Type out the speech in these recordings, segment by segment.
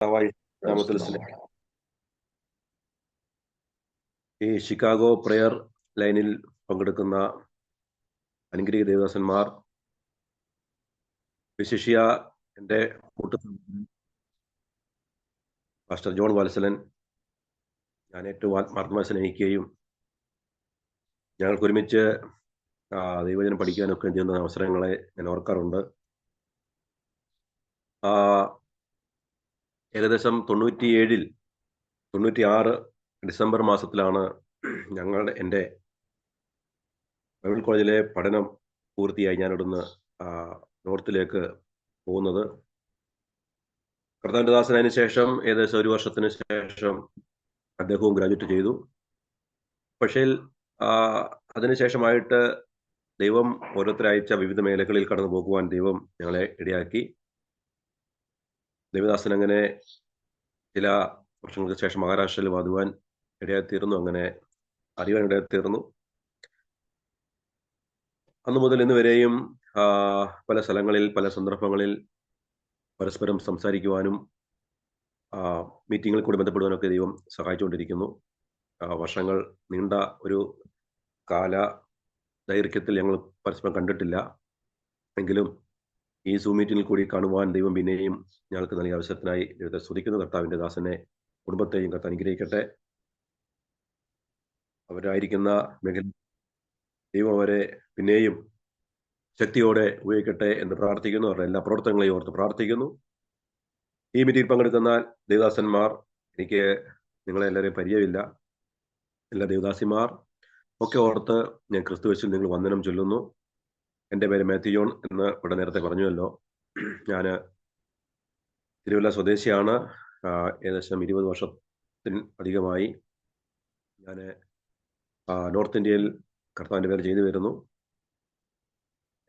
നാമത്തിൽ ഈ Chicago prayer ലൈനിൽ പങ്കെടുക്കുന്ന അനുഗ്രഹീത ദേവദാസന്മാർ, വിശിഷ്യ എൻ്റെ പാസ്റ്റർ ജോൺ വത്സലൻ, ഞാൻ ഏറ്റവും ആത്മാർത്ഥമായി സ്നേഹിക്കുകയും ഞങ്ങൾക്ക് ഒരുമിച്ച് ദൈവജനം പഠിക്കാനൊക്കെ ചെയ്യുന്ന അവസരങ്ങളെ ഞാൻ ഓർക്കാറുണ്ട്. ഏകദേശം 96 ഡിസംബർ മാസത്തിലാണ് എൻ്റെ ബൈബിൾ കോളേജിലെ പഠനം പൂർത്തിയായി ഞാൻ ഇവിടുന്ന് നോർത്തിലേക്ക് പോകുന്നത്. കർത്താവിന്റെ ദാസൻ അതിന് ശേഷം ഏകദേശം 1 വർഷത്തിന് ശേഷം അദ്ദേഹവും ഗ്രാജുവേറ്റ് ചെയ്തു. പക്ഷേ അതിനുശേഷമായിട്ട് ദൈവം ഓരോരുത്തരയച്ച വിവിധ മേഖലകളിൽ കടന്നു പോകുവാൻ ദൈവം ഞങ്ങളെ ഇടയാക്കി. ദേവദാസൻ അങ്ങനെ ചില വർഷങ്ങൾക്ക് ശേഷം മഹാരാഷ്ട്രയിൽ വാതുവാൻ ഇടയായിത്തീർന്നു, അങ്ങനെ അറിയാൻ ഇടയായിത്തീർന്നു. അന്നു മുതൽ ഇന്ന് വരെയും പല സ്ഥലങ്ങളിൽ പല സന്ദർഭങ്ങളിൽ പരസ്പരം സംസാരിക്കുവാനും മീറ്റിങ്ങുകളിൽ കൂടി ബന്ധപ്പെടുവാനൊക്കെ ദൈവം സഹായിച്ചുകൊണ്ടിരിക്കുന്നു. വർഷങ്ങൾ നീണ്ട ഒരു കാല ദൈർഘ്യത്തിൽ ഞങ്ങൾ പരസ്പരം കണ്ടിട്ടില്ല എങ്കിലും ഈ സൂം മീറ്റിങ്ങിൽ കൂടി കാണുവാൻ ദൈവം പിന്നെയും ഞങ്ങൾക്ക് നൽകിയ അവസരത്തിനായി ദൈവത്തെ സ്തുതിക്കുന്നു. കർത്താവിന്റെ ദാസനെ കുടുംബത്തെയും കർത്താവ് അനുഗ്രഹിക്കട്ടെ. അവരായിരിക്കുന്ന മേഖല ദൈവം അവരെ പിന്നെയും ശക്തിയോടെ ഉപയോഗിക്കട്ടെ എന്ന് പ്രാർത്ഥിക്കുന്നു. അവരുടെ എല്ലാ പ്രവർത്തനങ്ങളെയും ഓർത്ത് പ്രാർത്ഥിക്കുന്നു. ഈ മീറ്റിംഗിൽ പങ്കെടുക്കുന്ന ദേവദാസന്മാർ, എനിക്ക് നിങ്ങളെ എല്ലാവരെയും പരിചയമില്ല, എല്ലാ ദേവദാസിമാർ ഒക്കെ ഓർത്ത് ഞാൻ ക്രിസ്തുവേശുവിൽ നിങ്ങൾ വന്ദനം ചൊല്ലുന്നു. എൻ്റെ പേര് മാത്യു ജോൺ എന്ന് ഇവിടെ നേരത്തെ പറഞ്ഞുവല്ലോ. ഞാൻ തിരുവല്ല സ്വദേശിയാണ്. ഏകദേശം 20 വർഷത്തിന് അധികമായി ഞാൻ നോർത്ത് ഇന്ത്യയിൽ കർത്താവിൻ്റെ പേര് ചെയ്തു വരുന്നു.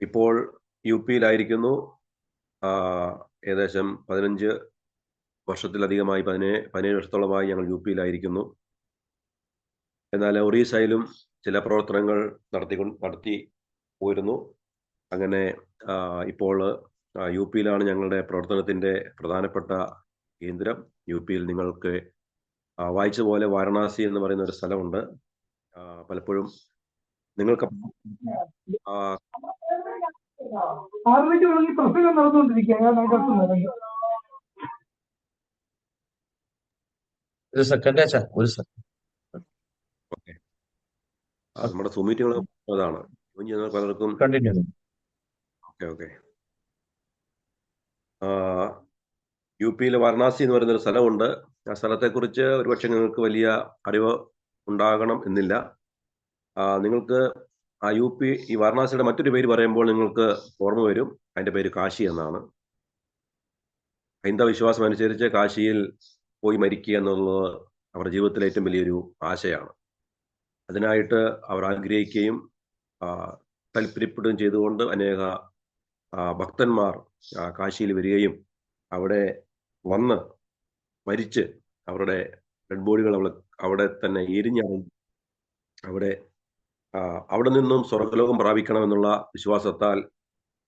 ഇപ്പോൾ യുപിയിലായിരിക്കുന്നു. ഏകദേശം 15 വർഷത്തിലധികമായി 17 വർഷത്തോളമായി ഞങ്ങൾ യുപിയിലായിരിക്കുന്നു. എന്നാൽ ഒറീസയിലും ചില പ്രവർത്തനങ്ങൾ നടത്തി പോയിരുന്നു. അങ്ങനെ ഇപ്പോൾ യുപിയിലാണ് ഞങ്ങളുടെ പ്രവർത്തനത്തിൻ്റെ പ്രധാനപ്പെട്ട കേന്ദ്രം. യുപിയിൽ നിങ്ങൾക്ക് വായിച്ച പോലെ വാരണാസി എന്ന് പറയുന്ന ഒരു സ്ഥലമുണ്ട്. പലപ്പോഴും നിങ്ങൾക്ക് നമ്മുടെ സൂം മീറ്റിങ്ങുകൾ അതാണ് പലർക്കും. ഓക്കെ യുപിയിലെ വാരണാസി എന്ന് പറയുന്നൊരു സ്ഥലമുണ്ട്. ആ സ്ഥലത്തെക്കുറിച്ച് ഒരുപക്ഷെ നിങ്ങൾക്ക് വലിയ അറിവ് ഉണ്ടാകണം എന്നില്ല. നിങ്ങൾക്ക് ഈ വാരണാസിയുടെ മറ്റൊരു പേര് പറയുമ്പോൾ നിങ്ങൾക്ക് ഓർമ്മ വരും. അതിൻ്റെ പേര് കാശി എന്നാണ്. ഹൈന്ദവ വിശ്വാസം അനുസരിച്ച് കാശിയിൽ പോയി മരിക്കുക എന്നുള്ളത് അവരുടെ ജീവിതത്തിലെ ഏറ്റവും വലിയൊരു ആശയാണ്. അതിനായിട്ട് അവർ ആഗ്രഹിക്കുകയും താല്പര്യപ്പെടുകയും ചെയ്തുകൊണ്ട് അനേക ഭക്തന്മാർ കാശിയിൽ വരികയും അവിടെ വന്ന് മരിച്ച് അവരുടെ ഡെഡ് ബോഡികൾ അവിടെ തന്നെ എരിഞ്ഞറിഞ്ഞ് അവിടെ നിന്നും സ്വർഗലോകം പ്രാപിക്കണമെന്നുള്ള വിശ്വാസത്താൽ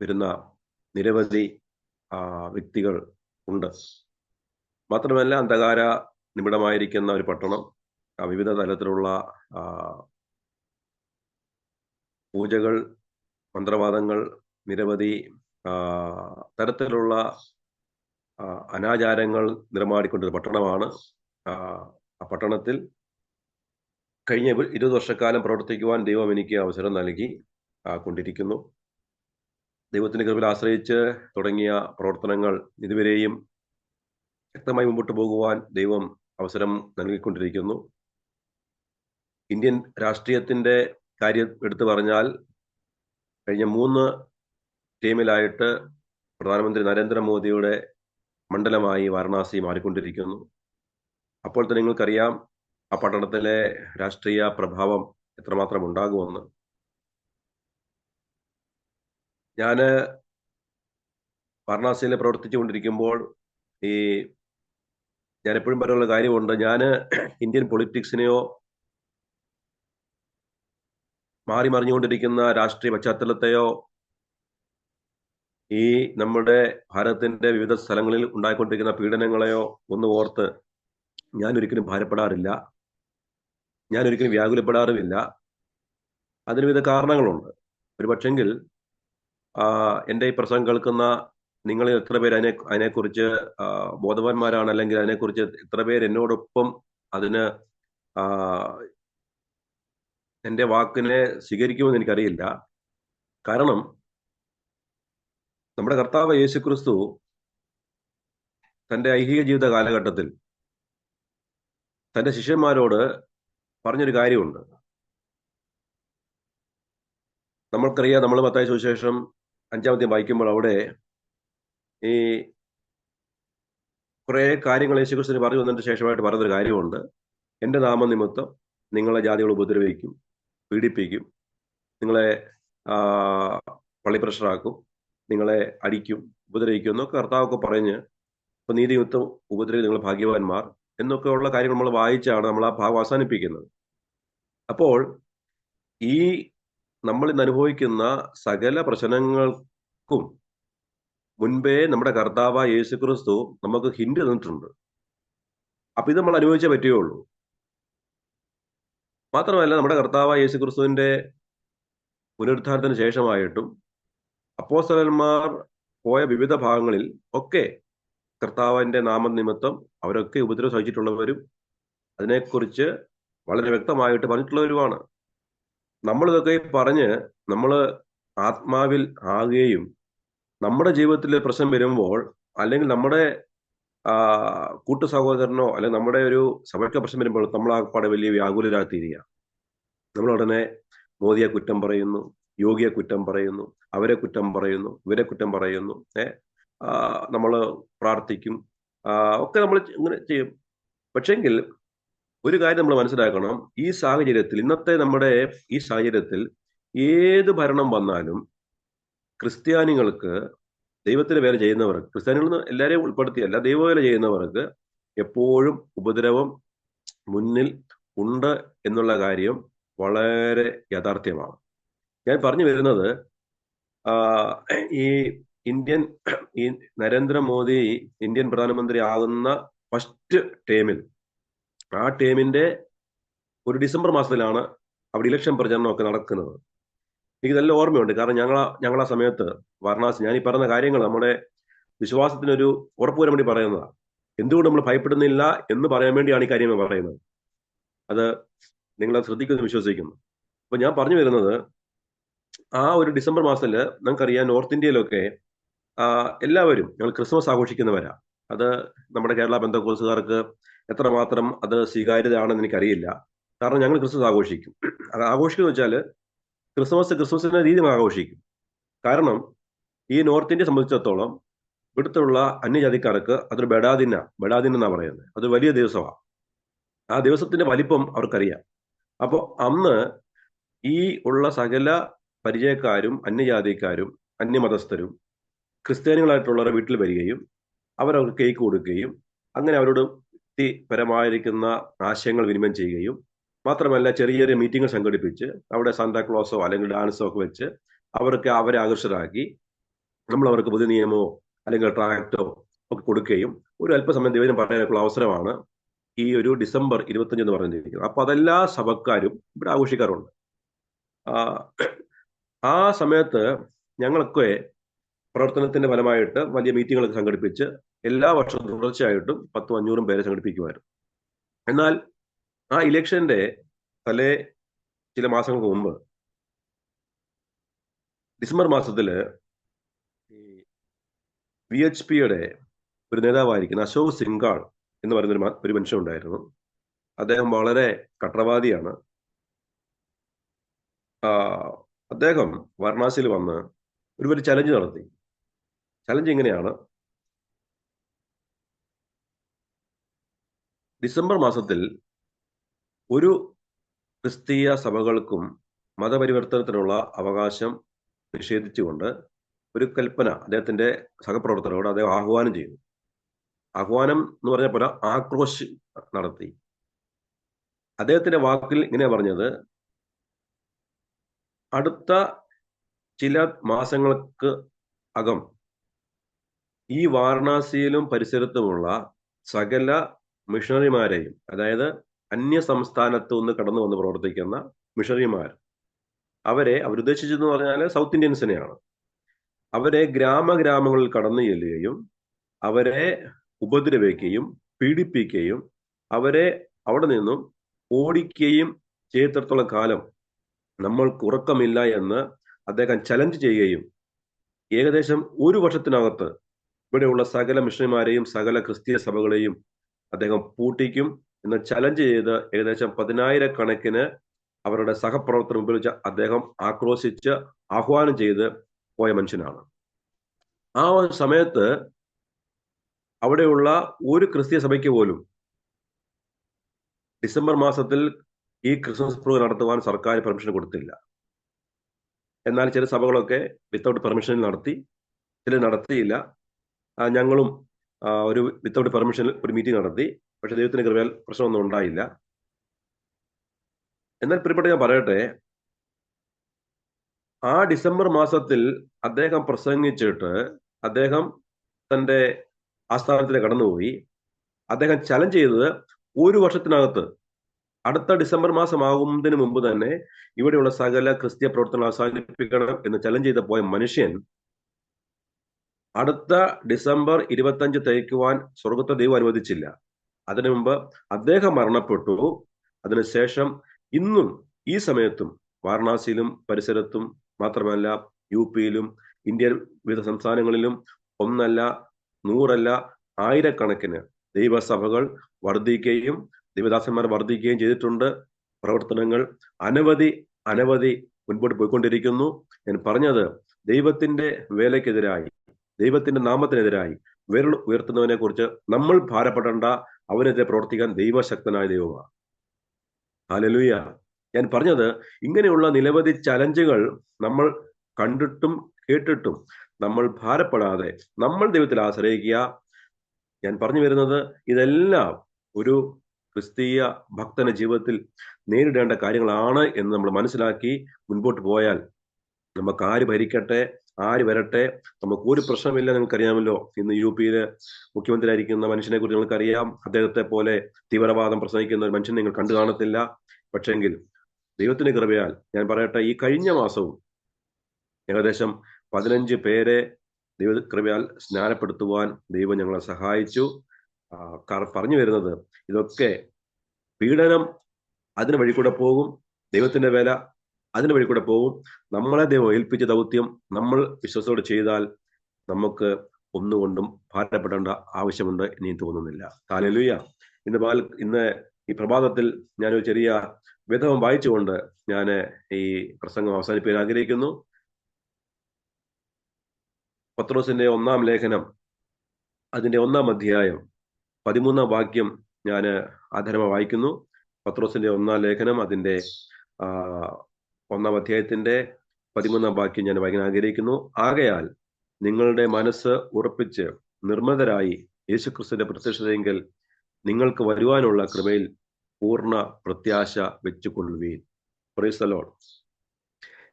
വരുന്ന നിരവധി വ്യക്തികൾ ഉണ്ട്. മാത്രമല്ല, അന്ധകാര നിബിഡമായിരിക്കുന്ന ഒരു പട്ടണം, വിവിധ തരത്തിലുള്ള പൂജകൾ, മന്ത്രവാദങ്ങൾ, നിരവധി തരത്തിലുള്ള അനാചാരങ്ങൾ നിറമാടിക്കൊണ്ടൊരു പട്ടണമാണ്. ആ പട്ടണത്തിൽ കഴിഞ്ഞ 20 വർഷക്കാലം പ്രവർത്തിക്കുവാൻ ദൈവം എനിക്ക് അവസരം നൽകി കൊണ്ടിരിക്കുന്നു. ദൈവത്തിന്റെ കൃപയിൽ ആശ്രയിച്ച് തുടങ്ങിയ പ്രവർത്തനങ്ങൾ ഇതുവരെയും ശക്തമായി മുമ്പോട്ട് പോകുവാൻ ദൈവം അവസരം നൽകിക്കൊണ്ടിരിക്കുന്നു. ഇന്ത്യൻ രാഷ്ട്രീയത്തിന്റെ കാര്യം എടുത്തു പറഞ്ഞാൽ കഴിഞ്ഞ 3 ടീമിലായിട്ട് പ്രധാനമന്ത്രി നരേന്ദ്രമോദിയുടെ മണ്ഡലമായി വാരണാസി മാറിക്കൊണ്ടിരിക്കുന്നു. അപ്പോൾ തന്നെ നിങ്ങൾക്കറിയാം ആ പട്ടണത്തിലെ രാഷ്ട്രീയ പ്രഭാവം എത്രമാത്രം ഉണ്ടാകുമെന്ന്. ഞാൻ വാരണാസിയിൽ പ്രവർത്തിച്ചുകൊണ്ടിരിക്കുമ്പോൾ ഞാൻ എപ്പോഴും പറയാനുള്ള കാര്യമുണ്ട്, ഞാൻ ഇന്ത്യൻ പൊളിറ്റിക്സിനെയോ മാറി മറിഞ്ഞുകൊണ്ടിരിക്കുന്ന രാഷ്ട്രീയ പശ്ചാത്തലത്തെയോ ഈ നമ്മുടെ ഭാരതത്തിന്റെ വിവിധ സ്ഥലങ്ങളിൽ ഉണ്ടായിക്കൊണ്ടിരിക്കുന്ന പീഡനങ്ങളെയോ ഒന്ന് ഓർത്ത് ഞാൻ ഒരിക്കലും ഭാരപ്പെടാറില്ല, ഞാൻ ഒരിക്കലും വ്യാകുലപ്പെടാറുമില്ല. അതിന് വിവിധ കാരണങ്ങളുണ്ട്. ഒരു പക്ഷെങ്കിൽ എൻ്റെ ഈ പ്രസംഗം കേൾക്കുന്ന നിങ്ങളിൽ എത്ര പേര് അതിനെക്കുറിച്ച് ബോധവാന്മാരാണ്, അല്ലെങ്കിൽ അതിനെക്കുറിച്ച് എത്ര പേര് എന്നോടൊപ്പം അതിന് ആ, എൻ്റെ വാക്കിനെ സ്വീകരിക്കുമെന്ന് എനിക്കറിയില്ല. കാരണം നമ്മുടെ കർത്താവ് യേശുക്രിസ്തു തന്റെ ഐഹിക ജീവിത കാലഘട്ടത്തിൽ തന്റെ ശിഷ്യന്മാരോട് പറഞ്ഞൊരു കാര്യമുണ്ട്. നമ്മൾക്കറിയാം, നമ്മൾ മത്തായി സുവിശേഷം 5-ാം അധ്യായം വായിക്കുമ്പോൾ അവിടെ ഈ കുറെ കാര്യങ്ങൾ യേശുക്രിസ്തുവിന് പറഞ്ഞു വന്നതിന് ശേഷമായിട്ട് പറഞ്ഞൊരു കാര്യമുണ്ട്. എൻ്റെ നാമനിമിത്തം നിങ്ങളെ ജാതികൾ ഉപദ്രവിക്കും, പീഡിപ്പിക്കും, നിങ്ങളെ പള്ളിപ്രഷറാക്കും, നിങ്ങളെ അടിക്കും, ഉപദ്രവിക്കും എന്നൊക്കെ കർത്താവൊക്കെ പറഞ്ഞ്, ഇപ്പൊ നീതിയുക്തം ഉപദ്രവി നിങ്ങൾ ഭാഗ്യവാന്മാർ എന്നൊക്കെ ഉള്ള കാര്യങ്ങൾ നമ്മൾ വായിച്ചാണ് നമ്മൾ ആ ഭാഗം അവസാനിപ്പിക്കുന്നത്. അപ്പോൾ ഈ നമ്മൾ ഇന്ന് അനുഭവിക്കുന്ന സകല പ്രശ്നങ്ങൾക്കും മുൻപേ നമ്മുടെ കർത്താവ് യേശുക്രിസ്തു നമുക്ക് ഹിന്റ് തന്നിട്ടുണ്ട്. അപ്പൊ ഇത് നമ്മൾ അനുഭവിച്ചേ പറ്റുകയുള്ളൂ. മാത്രമല്ല, നമ്മുടെ കർത്താവ് യേശുക്രിസ്തുവിന്റെ പുനരുദ്ധാനത്തിന് ശേഷമായിട്ടും അപ്പോസ്തലന്മാർ പോയ വിവിധ ഭാഗങ്ങളിൽ ഒക്കെ കർത്താവിന്റെ നാമനിമിത്തം അവരൊക്കെ ഉപദ്രവം സഹിച്ചിട്ടുള്ളവരും അതിനെക്കുറിച്ച് വളരെ വ്യക്തമായിട്ട് പറഞ്ഞിട്ടുള്ളവരുമാണ്. നമ്മളിതൊക്കെ പറഞ്ഞ് നമ്മൾ ആത്മാവിൽ ആകുകയും നമ്മുടെ ജീവിതത്തിൽ പ്രശ്നം വരുമ്പോൾ, അല്ലെങ്കിൽ നമ്മുടെ കൂട്ടു സഹോദരനോ അല്ലെങ്കിൽ നമ്മുടെ ഒരു സഭയ്ക്ക് പ്രശ്നം വരുമ്പോൾ നമ്മൾ ആകപ്പാടെ വലിയ വ്യാകുലരായി തീരുക. നമ്മൾ ഉടനെ മോദിയെ കുറ്റം പറയുന്നു, യോഗിയെ കുറ്റം പറയുന്നു, അവരെ കുറ്റം പറയുന്നു, ഇവരെ കുറ്റം പറയുന്നു, നമ്മൾ പ്രാർത്ഥിക്കും, ഒക്കെ നമ്മൾ ഇങ്ങനെ ചെയ്യും. പക്ഷെങ്കിൽ ഒരു കാര്യം നമ്മൾ മനസ്സിലാക്കണം, ഈ സാഹചര്യത്തിൽ, ഇന്നത്തെ നമ്മുടെ ഈ സാഹചര്യത്തിൽ ഏത് ഭരണം വന്നാലും ക്രിസ്ത്യാനികൾക്ക്, ദൈവത്തിന്റെ വേല ചെയ്യുന്നവർക്ക്, ക്രിസ്ത്യാനികൾ എല്ലാവരെയും ഉൾപ്പെടുത്തിയല്ല, ദൈവവേല ചെയ്യുന്നവർക്ക് എപ്പോഴും ഉപദ്രവം മുന്നിൽ ഉണ്ട് എന്നുള്ള കാര്യം വളരെ യാഥാർത്ഥ്യമാണ്. ഞാൻ പറഞ്ഞു വരുന്നത്, ഈ ഈ നരേന്ദ്രമോദി ഇന്ത്യൻ പ്രധാനമന്ത്രി ആകുന്ന ഫസ്റ്റ് ടേമിൽ, ആ ടേമിന്റെ ഒരു ഡിസംബർ മാസത്തിലാണ് അവിടെ ഇലക്ഷൻ പ്രചരണമൊക്കെ നടക്കുന്നത്. എനിക്ക് നല്ല ഓർമ്മയുണ്ട്. കാരണം ഞങ്ങൾ ആ സമയത്ത് വാരണാസി, ഞാൻ ഈ പറഞ്ഞ കാര്യങ്ങൾ നമ്മുടെ വിശ്വാസത്തിനൊരു ഉറപ്പ് വരാൻ വേണ്ടി പറയുന്നതാണ്. എന്തുകൊണ്ട് നമ്മൾ ഭയപ്പെടുന്നില്ല എന്ന് പറയാൻ വേണ്ടിയാണ് ഈ കാര്യം പറയുന്നത്. അത് നിങ്ങളത് ശ്രദ്ധിക്കുമെന്ന് വിശ്വസിക്കുന്നു. അപ്പൊ ഞാൻ പറഞ്ഞു വരുന്നത്, ആ ഒരു ഡിസംബർ മാസത്തിൽ നമുക്കറിയാം, നോർത്ത് ഇന്ത്യയിലൊക്കെ എല്ലാവരും ഞങ്ങൾ ക്രിസ്മസ് ആഘോഷിക്കുന്നവരാ. അത് നമ്മുടെ കേരള പെന്തക്കോസ്തുകാർക്ക് എത്രമാത്രം അത് സ്വീകാര്യതയാണെന്ന് എനിക്കറിയില്ല. കാരണം ഞങ്ങൾ ക്രിസ്മസ് ആഘോഷിക്കും. അത് ആഘോഷിക്കുക വെച്ചാൽ ക്രിസ്മസിന്റെ രീതി ആഘോഷിക്കും. കാരണം ഈ നോർത്ത് ഇന്ത്യ സംബന്ധിച്ചിടത്തോളം ഇവിടുത്തുള്ള അന്യജാതിക്കാർക്ക് അതൊരു ബഡാദിന എന്നാ പറയുന്നത്. അത് വലിയ ദിവസമാണ്. ആ ദിവസത്തിന്റെ വലിപ്പം അവർക്കറിയാം. അപ്പോൾ അന്ന് ഈ ഉള്ള സകല പരിചയക്കാരും അന്യജാതിക്കാരും അന്യമതസ്ഥരും ക്രിസ്ത്യാനികളായിട്ടുള്ളവരുടെ വീട്ടിൽ വരികയും അവരവർക്ക് കേക്ക് കൊടുക്കുകയും അങ്ങനെ അവരോട് വ്യക്തിപരമായിരിക്കുന്ന ആശയങ്ങൾ വിനിമയം ചെയ്യുകയും, മാത്രമല്ല ചെറിയ ചെറിയ മീറ്റിംഗ് സംഘടിപ്പിച്ച് അവിടെ സാന്താക്ലോസോ അല്ലെങ്കിൽ ഡാൻസോ ഒക്കെ വെച്ച് അവരെ ആകർഷകരാക്കി നമ്മൾ അവർക്ക് പുതിയ നിയമമോ അല്ലെങ്കിൽ ട്രാക്റ്റോ ഒക്കെ കൊടുക്കുകയും ഒരു അല്പസമയം ദൈവം പറയാനുള്ള അവസരമാണ് ഈ ഒരു ഡിസംബർ 25 എന്ന് പറഞ്ഞിരിക്കുന്നത്. അപ്പൊ അതെല്ലാ സഭക്കാരും ഇവിടെ ആഘോഷിക്കാറുണ്ട്. ആ സമയത്ത് ഞങ്ങളൊക്കെ പ്രവർത്തനത്തിന്റെ ഫലമായിട്ട് വലിയ മീറ്റിങ്ങുകളൊക്കെ സംഘടിപ്പിച്ച് എല്ലാ വർഷവും തുടർച്ചയായിട്ടും 100-500 പേരെ സംഘടിപ്പിക്കുമായിരുന്നു. എന്നാൽ ആ ഇലക്ഷന്റെ ചില മാസങ്ങൾക്ക് മുമ്പ് ഡിസംബർ മാസത്തില് VHPയുടെ ഒരു നേതാവായിരിക്കുന്ന അശോക് സിംഗാൾ എന്ന് പറയുന്ന ഒരു മനുഷ്യൻ ഉണ്ടായിരുന്നു. അദ്ദേഹം വളരെ കട്ടവാദിയാണ്. അദ്ദേഹം വാരണാസിയിൽ വന്ന് ഒരു ചലഞ്ച് നടത്തി. ചലഞ്ച് ഇങ്ങനെയാണ്: ഡിസംബർ മാസത്തിൽ ഒരു ക്രിസ്തീയ സഭകൾക്കും മതപരിവർത്തനത്തിനുള്ള അവകാശം നിഷേധിച്ചുകൊണ്ട് ഒരു കൽപ്പന അദ്ദേഹത്തിന്റെ സഹപ്രവർത്തകരോട് അദ്ദേഹം ആഹ്വാനം ചെയ്തു. ആഹ്വാനം എന്ന് പറഞ്ഞ പോലെ ആക്രോശം നടത്തി. അദ്ദേഹത്തിന്റെ വാക്കിൽ ഇങ്ങനെ പറഞ്ഞത്: അടുത്ത ചില മാസങ്ങൾക്ക് അകം ഈ വാരണാസിയിലും പരിസരത്തുമുള്ള സകല മിഷണറിമാരെയും, അതായത് അന്യ സംസ്ഥാനത്തു നിന്ന് കടന്നു വന്ന് പ്രവർത്തിക്കുന്ന മിഷണറിമാർ, അവരുദ്ദേശിച്ചെന്ന് പറഞ്ഞാൽ സൗത്ത് ഇന്ത്യൻസിനെയാണ്. അവരെ ഗ്രാമങ്ങളിൽ കടന്നു ചെല്ലുകയും അവരെ ഉപദ്രവിക്കുകയും പീഡിപ്പിക്കുകയും അവരെ അവിടെ നിന്നും ഓടിക്കുകയും ചെയ്തിടത്തോളം കാലം നമ്മൾക്ക് ഉറക്കമില്ല എന്ന് അദ്ദേഹം ചലഞ്ച് ചെയ്യുകയും ഏകദേശം 1 വർഷത്തിനകത്ത് ഇവിടെയുള്ള സകല മിഷണറിമാരെയും സകല ക്രിസ്തീയ സഭകളെയും അദ്ദേഹം പൂട്ടിക്കും എന്ന് ചലഞ്ച് ചെയ്ത് ഏകദേശം 10,000 അവരുടെ സഹപ്രവർത്തനം ഉപയോഗിച്ച് അദ്ദേഹം ആക്രോശിച്ച് ആഹ്വാനം ചെയ്ത് പോയ മനുഷ്യനാണ്. ആ ഒരു സമയത്ത് അവിടെയുള്ള ഒരു ക്രിസ്തീയ സഭയ്ക്ക് പോലും ഡിസംബർ മാസത്തിൽ ഈ ക്രിസ്മസ് പ്രോഗ്രാം നടത്തുവാൻ സർക്കാർ പെർമിഷൻ കൊടുത്തില്ല. എന്നാൽ ചില സഭകളൊക്കെ വിത്തൗട്ട് പെർമിഷനിൽ നടത്തി, ചില നടത്തിയില്ല. ഞങ്ങളും ഒരു വിത്തൗട്ട് പെർമിഷനിൽ ഒരു മീറ്റിംഗ് നടത്തി. പക്ഷെ ദൈവത്തിന്റെ കൃപയാൽ പ്രശ്നമൊന്നും ഉണ്ടായില്ല. എന്നാൽ പ്രിയപ്പെട്ട ഞാൻ പറയട്ടെ, ആ ഡിസംബർ മാസത്തിൽ അദ്ദേഹം പ്രസംഗിച്ചിട്ട് അദ്ദേഹം തന്റെ ആസ്ഥാനത്തിലേക്ക് കടന്നുപോയി. അദ്ദേഹം ചലഞ്ച് ചെയ്തത് 1 വർഷത്തിനകത്ത്, അടുത്ത ഡിസംബർ മാസമാകുന്നതിന് മുമ്പ് തന്നെ ഇവിടെയുള്ള സകല ക്രിസ്തീയ പ്രവർത്തനം അവസാനിപ്പിക്കണം എന്ന് ചലഞ്ച് ചെയ്ത് പോയ മനുഷ്യൻ അടുത്ത ഡിസംബർ 25 തികയ്ക്കുവാൻ സ്വർഗത്തെ ദൈവം അനുവദിച്ചില്ല. അതിനു മുമ്പ് അദ്ദേഹം മരണപ്പെട്ടു. അതിനുശേഷം ഇന്നും ഈ സമയത്തും വാരണാസിയിലും പരിസരത്തും മാത്രമല്ല യുപിയിലും ഇന്ത്യൻ വിവിധ സംസ്ഥാനങ്ങളിലും ഒന്നല്ല, 100 അല്ല, 1000 ദൈവസഭകൾ വർദ്ധിക്കുകയും ദൈവദാസന്മാർ വർദ്ധിക്കുകയും ചെയ്തിട്ടുണ്ട്. പ്രവർത്തനങ്ങൾ അനവധി മുൻപോട്ട് പോയിക്കൊണ്ടിരിക്കുന്നു. ഞാൻ പറഞ്ഞത്, ദൈവത്തിന്റെ വേലയ്ക്കെതിരായി, ദൈവത്തിന്റെ നാമത്തിനെതിരായി വിരൽ ഉയർത്തുന്നവനെ കുറിച്ച് നമ്മൾ ഭാരപ്പെടേണ്ട. അവനെതിരെ പ്രവർത്തിക്കാൻ ദൈവശക്തനായ ദൈവമാണ്. ഹല്ലേലൂയ. ഞാൻ പറഞ്ഞത്, ഇങ്ങനെയുള്ള നിരവധി ചലഞ്ചുകൾ നമ്മൾ കണ്ടിട്ടും കേട്ടിട്ടും നമ്മൾ ഭാരപ്പെടാതെ നമ്മൾ ദൈവത്തിൽ ആശ്രയിക്കുക. ഞാൻ പറഞ്ഞു വരുന്നത്, ഇതെല്ലാം ഒരു ക്രിസ്തീയ ഭക്തന്റെ ജീവിതത്തിൽ നേരിടേണ്ട കാര്യങ്ങളാണ് എന്ന് നമ്മൾ മനസ്സിലാക്കി മുൻപോട്ട് പോയാൽ നമുക്ക് ആര് ഭരിക്കട്ടെ, ആര് വരട്ടെ, നമുക്ക് ഒരു പ്രശ്നമില്ല. നിങ്ങൾക്കറിയാമല്ലോ, ഇന്ന് യുപിയില് മുഖ്യമന്ത്രി ആയിരിക്കുന്ന മനുഷ്യനെ കുറിച്ച് നിങ്ങൾക്കറിയാം. അദ്ദേഹത്തെ പോലെ തീവ്രവാദം പ്രസംഗിക്കുന്ന ഒരു മനുഷ്യനെ നിങ്ങൾ കണ്ടു കാണത്തില്ല. പക്ഷെങ്കിൽ ദൈവത്തിന്റെ കൃപയാൽ ഞാൻ പറയട്ടെ, ഈ കഴിഞ്ഞ മാസവും ഏകദേശം 15 പേരെ ദൈവ കൃപയാൽ സ്നാനപ്പെടുത്തുവാൻ ദൈവം ഞങ്ങളെ സഹായിച്ചു. പറഞ്ഞു വരുന്നത്, ഇതൊക്കെ പീഡനം അതിന് വഴി കൂടെ പോകും, ദൈവത്തിന്റെ വേല അതിന് വഴി കൂടെ പോകും. നമ്മളെ ദൈവം ഏൽപ്പിച്ച ദൗത്യം നമ്മൾ വിശ്വാസത്തോടെ ചെയ്താൽ നമുക്ക് ഒന്നുകൊണ്ടും ഭാരപ്പെടേണ്ട ആവശ്യമുണ്ട് ഇനിയും തോന്നുന്നില്ല. ഹല്ലേലൂയ. ഇന്ന് ഈ പ്രഭാതത്തിൽ ഞാനൊരു ചെറിയ വേദം വായിച്ചുകൊണ്ട് ഞാൻ ഈ പ്രസംഗം അവസാനിപ്പിക്കാൻ ആഗ്രഹിക്കുന്നു. പത്രോസിന്റെ 1-ാം ലേഖനം, അതിന്റെ 1-ാം അധ്യായം 13-ാം വാക്യം ഞാൻ ആധാരമായി വായിക്കുന്നു. പത്രോസിന്റെ 1-ാം ലേഖനം, അതിന്റെ 1-ാം അധ്യായത്തിന്റെ 13-ാം വാക്യം ഞാൻ വായിക്കാൻ ആഗ്രഹിക്കുന്നു. ആകയാൽ നിങ്ങളുടെ മനസ്സ് ഉറപ്പിച്ച് നിർമ്മതരായി യേശുക്രിസ്തുവിന്റെ പ്രത്യക്ഷതയെങ്കിൽ നിങ്ങൾക്ക് വരുവാനുള്ള കൃപയിൽ പൂർണ്ണ പ്രത്യാശ വെച്ചുകൊള്ളുവീൻ. Praise the Lord.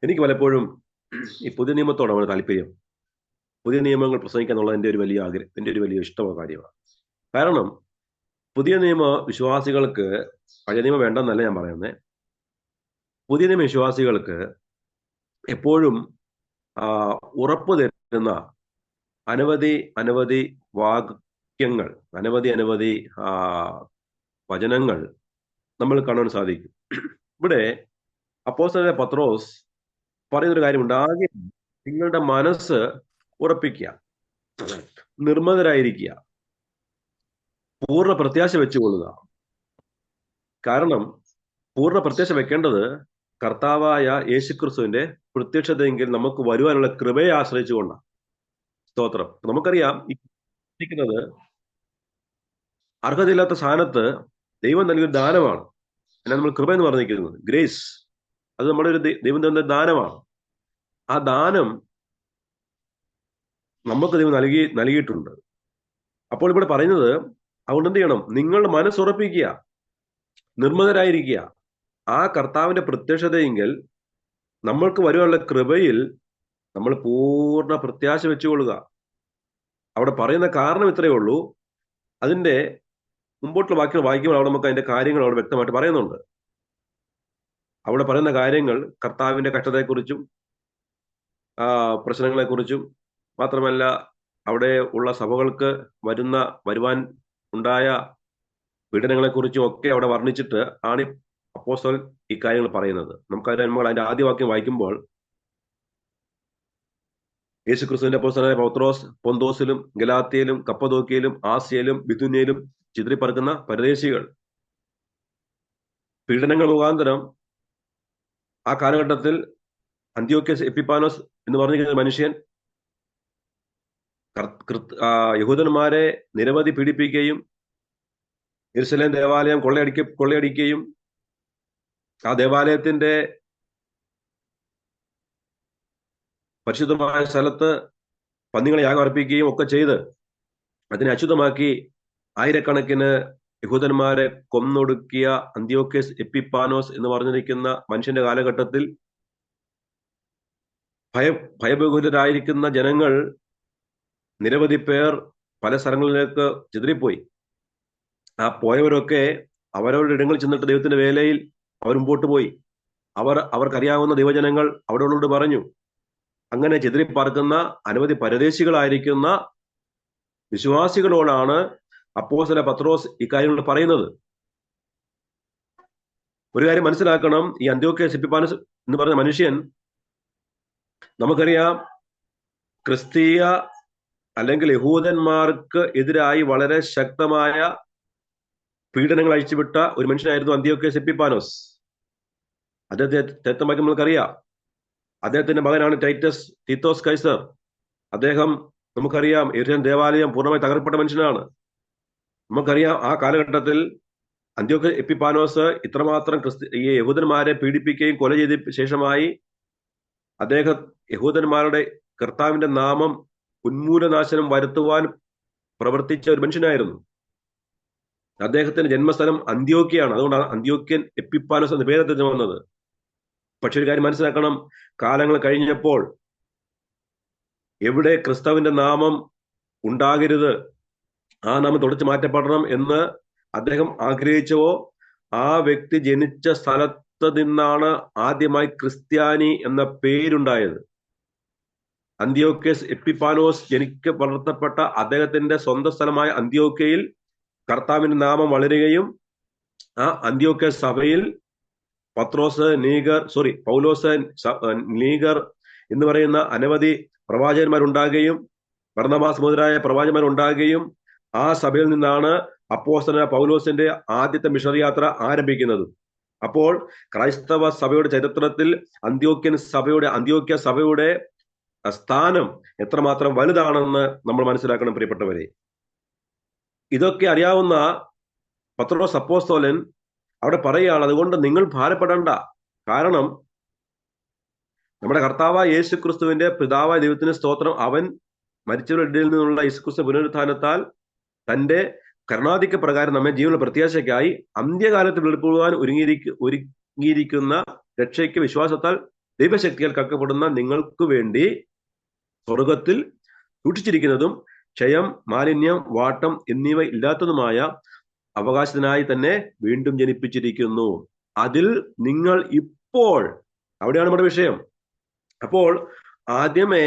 എനിക്ക് പലപ്പോഴും ഈ പുതിയ നിയമത്തോടാണ് താല്പര്യം. പുതിയ നിയമങ്ങൾ പ്രസംഗിക്കുക എന്നുള്ളത് എൻ്റെ ഒരു വലിയ ആഗ്രഹം, എൻ്റെ ഒരു വലിയ ഇഷ്ടമുള്ള കാര്യമാണ്. കാരണം പുതിയ നിയമ വിശ്വാസികൾക്ക് പഴയ നിയമം വേണ്ടെന്നല്ല ഞാൻ പറയുന്നത്. പുതിയ നിയമ വിശ്വാസികൾക്ക് എപ്പോഴും ഉറപ്പ് തരുന്ന അനവധി വാക്യങ്ങൾ, അനവധി വചനങ്ങൾ നമ്മൾ കാണാൻ സാധിക്കും. ഇവിടെ അപ്പോസ്തലനായ പത്രോസ് പറയുന്നൊരു കാര്യമുണ്ട്. ആകെ നിങ്ങളുടെ മനസ്സ് ഉറപ്പിക്കുക, നിർമ്മതരായിരിക്കുക, പൂർണ്ണ പ്രത്യാശ വെച്ചുകൊള്ളുക. കാരണം പൂർണ്ണ പ്രത്യാശ വെക്കേണ്ടത് കർത്താവായ യേശുക്രിസ്തുവിന്റെ പ്രത്യക്ഷതയെങ്കിൽ നമുക്ക് വരുവാനുള്ള കൃപയെ ആശ്രയിച്ചുകൊണ്ടാണ്. സ്തോത്രം. നമുക്കറിയാം, ഇരിക്കുന്നത് അർഹതയില്ലാത്ത സ്ഥാനത്ത് ദൈവം നൽകിയ ദാനമാണ്. എന്നാൽ നമ്മൾ കൃപ എന്ന് പറഞ്ഞിരിക്കുന്നത് ഗ്രേസ്, അത് നമ്മുടെ ഒരു ദൈവം തന്ന ദാനമാണ്. ആ ദാനം നമുക്ക് ദൈവം നൽകിയിട്ടുണ്ട്. അപ്പോൾ ഇവിടെ പറയുന്നത്, അതുകൊണ്ട് എന്ത് ചെയ്യണം? നിങ്ങളുടെ മനസ്സുറപ്പിക്കുക, നിർമ്മതരായിരിക്കുക. ആ കർത്താവിന്റെ പ്രത്യക്ഷതയെങ്കിൽ നമ്മൾക്ക് വരുവാനുള്ള കൃപയിൽ നമ്മൾ പൂർണ്ണ പ്രത്യാശ വെച്ചുകൊള്ളുക. അവിടെ പറയുന്ന കാരണം ഇത്രയേ ഉള്ളൂ. അതിന്റെ മുമ്പോട്ടുള്ള വാക്യങ്ങൾ വായിക്കുമ്പോൾ അവിടെ നമുക്ക് അതിന്റെ കാര്യങ്ങൾ അവിടെ വ്യക്തമായിട്ട് പറയുന്നുണ്ട്. അവിടെ പറയുന്ന കാര്യങ്ങൾ കർത്താവിന്റെ കഷ്ടതയെക്കുറിച്ചും പ്രശ്നങ്ങളെക്കുറിച്ചും മാത്രമല്ല അവിടെ ഉള്ള സഭകൾക്ക് വരുവാൻ ഉണ്ടായ പീഡനങ്ങളെക്കുറിച്ചും ഒക്കെ അവിടെ വർണ്ണിച്ചിട്ട് ആണ് അപ്പോസ്തലൻ ഈ കാര്യങ്ങൾ പറയുന്നത്. അതിന്റെ ആദ്യ വാക്യം വായിക്കുമ്പോൾ യേശുക്രിസ്തുവിന്റെ അപ്പോസ്തലനായ പൗത്രോസ് പൊന്തോസിലും ഗലാത്യയിലും കപ്പദോക്യയിലും ആസ്യയിലും ബിഥുന്യയിലും ചിതറിപ്പറക്കുന്ന പരദേശികൾ പീഡനങ്ങൾ മുഖാന്തരം ആ കാലഘട്ടത്തിൽ അന്ത്യോക്യസ് എപ്പിപ്പാനോസ് എന്ന് പറഞ്ഞിരിക്കുന്ന മനുഷ്യൻ യഹൂദന്മാരെ നിരവധി പീഡിപ്പിക്കുകയും യെരുശലേം ദേവാലയം കൊള്ളയടിക്കുകയും ആ ദേവാലയത്തിന്റെ പരിശുദ്ധമായ സ്ഥലത്ത് പന്നികളെ യാഗം അർപ്പിക്കുകയും ഒക്കെ ചെയ്ത് അതിനെ അശുദ്ധമാക്കി ആയിരക്കണക്കിന് യഹൂദന്മാരെ കൊന്നൊടുക്കിയ അന്ത്യോക്യസ് എപ്പിപ്പാനോസ് എന്ന് പറഞ്ഞിരിക്കുന്ന മനുഷ്യന്റെ കാലഘട്ടത്തിൽ ഭയബഹുലരായിരിക്കുന്ന ജനങ്ങൾ നിരവധി പേർ പല സ്ഥലങ്ങളിലേക്ക് ചിതറിപ്പോയി. ആ പോയവരൊക്കെ അവരവരുടെ ഇടങ്ങളിൽ ചെന്നിട്ട് ദൈവത്തിന്റെ വേലയിൽ അവർ മുമ്പോട്ട് പോയി. അവർക്കറിയാവുന്ന ദൈവജനങ്ങൾ അവിടെ ഉള്ളവരോട് പറഞ്ഞു. അങ്ങനെ ചിതറിപ്പാർക്കുന്ന അനവധി പരദേശികളായിരിക്കുന്ന വിശ്വാസികളോടാണ് അപ്പോസ്തലൻ പത്രോസ് ഇക്കാര്യങ്ങൾ പറയുന്നത്. ഒരു കാര്യം മനസ്സിലാക്കണം, ഈ അന്ത്യോക്യസ് എപ്പിപ്പാനോസ് എന്ന് പറയുന്ന മനുഷ്യൻ, നമുക്കറിയാം, ക്രിസ്തീയ അല്ലെങ്കിൽ യഹൂദന്മാർക്ക് എതിരായി വളരെ ശക്തമായ പീഡനങ്ങൾ അഴിച്ചുവിട്ട ഒരു മനുഷ്യനായിരുന്നു അന്ത്യോക്യസ് എപ്പിപ്പാനോസ്. അദ്ദേഹത്തെ നമുക്കറിയാം. അദ്ദേഹത്തിന്റെ മകനാണ് തീത്തോസ് കൈസർ. അദ്ദേഹം നമുക്കറിയാം യെരുശലേം ദേവാലയം പൂർണ്ണമായി തകർക്കപ്പെട്ട മനുഷ്യനാണ്. നമുക്കറിയാം ആ കാലഘട്ടത്തിൽ അന്ത്യോക്യസ് എപ്പിപ്പാനോസ് ഇത്രമാത്രം ഈ യഹൂദന്മാരെ പീഡിപ്പിക്കുകയും കൊല ചെയ്ത ശേഷമായി അദ്ദേഹം യഹൂദന്മാരുടെ കർത്താവിന്റെ നാമം ഉന്മൂലനാശനം വരുത്തുവാൻ പ്രവർത്തിച്ച ഒരു മനുഷ്യനായിരുന്നു. അദ്ദേഹത്തിന്റെ ജന്മസ്ഥലം അന്ത്യോക്യയാണ്. അതുകൊണ്ടാണ് അന്ത്യോക്യൻ എപ്പിപ്പാനോസ് എന്ന പേരത്തിന് വന്നത്. പക്ഷെ ഒരു കാര്യം മനസ്സിലാക്കണം, കാലങ്ങൾ കഴിഞ്ഞപ്പോൾ എവിടെ ക്രിസ്തുവിന്റെ നാമം ഉണ്ടാകരുത്, ആ നാമം തുടച്ചു മാറ്റപ്പെടണം എന്ന് അദ്ദേഹം ആഗ്രഹിച്ചവോ ആ വ്യക്തി ജനിച്ച സ്ഥലത്ത് നിന്നാണ് ആദ്യമായി ക്രിസ്ത്യാനി എന്ന പേരുണ്ടായത്. അന്ത്യോക്യസ് എപ്പിപ്പാനോസ് വളർത്തപ്പെട്ട അദ്ദേഹത്തിന്റെ സ്വന്തം സ്ഥലമായ അന്ത്യോക്യയിൽ കർത്താവിന്റെ നാമം വളരുകയും ആ അന്ത്യോക്യ സഭയിൽ പൗലോസ് നീഗർ എന്ന് പറയുന്ന അനവധി പ്രവാചകന്മാരുണ്ടാകുകയും ബർന്നബാസ് മുതലായ പ്രവാചകന്മാരുണ്ടാകുകയും ആ സഭയിൽ നിന്നാണ് അപ്പോസ്തലനായ പൗലോസിന്റെ ആദ്യത്തെ മിഷണറി യാത്ര ആരംഭിക്കുന്നത്. അപ്പോൾ ക്രൈസ്തവ സഭയുടെ ചരിത്രത്തിൽ അന്ത്യോക്യ സഭയുടെ സ്ഥാനം എത്രമാത്രം വലുതാണെന്ന് നമ്മൾ മനസ്സിലാക്കണം പ്രിയപ്പെട്ടവരെ. ഇതൊക്കെ അറിയാവുന്ന പത്രോസ് അപ്പോസ്തലൻ അവിടെ പറയുകയാണ്, അതുകൊണ്ട് നിങ്ങൾ ഭാരപ്പെടണ്ട. കാരണം നമ്മുടെ കർത്താവായ യേശു ക്രിസ്തുവിന്റെ പിതാവായ ദൈവത്തിന് സ്തോത്രം, അവൻ മരിച്ചവരുടെ ഇടയിൽ നിന്നുള്ള യേശുക്രിസ്തു പുനരുത്ഥാനത്താൽ തന്റെ കരുണാധിക്യ പ്രകാരം നമ്മെ ജീവനുള്ള പ്രത്യാശയ്ക്കായി അന്ത്യകാലത്ത് വെളിപ്പെടുവാൻ ഒരുങ്ങിയിരിക്കുന്ന രക്ഷയ്ക്ക് വിശ്വാസത്താൽ ദൈവശക്തിയാൽ കാക്കപ്പെടുന്ന നിങ്ങൾക്ക് വേണ്ടി സ്വർഗത്തിൽ സൂക്ഷിച്ചിരിക്കുന്നതും ക്ഷയം, മാലിന്യം, വാട്ടം എന്നിവ ഇല്ലാത്തതുമായ അവകാശത്തിനായി തന്നെ വീണ്ടും ജനിപ്പിച്ചിരിക്കുന്നു. അതിൽ നിങ്ങൾ ഇപ്പോൾ, അവിടെയാണ് നമ്മുടെ വിഷയം. അപ്പോൾ ആദ്യമേ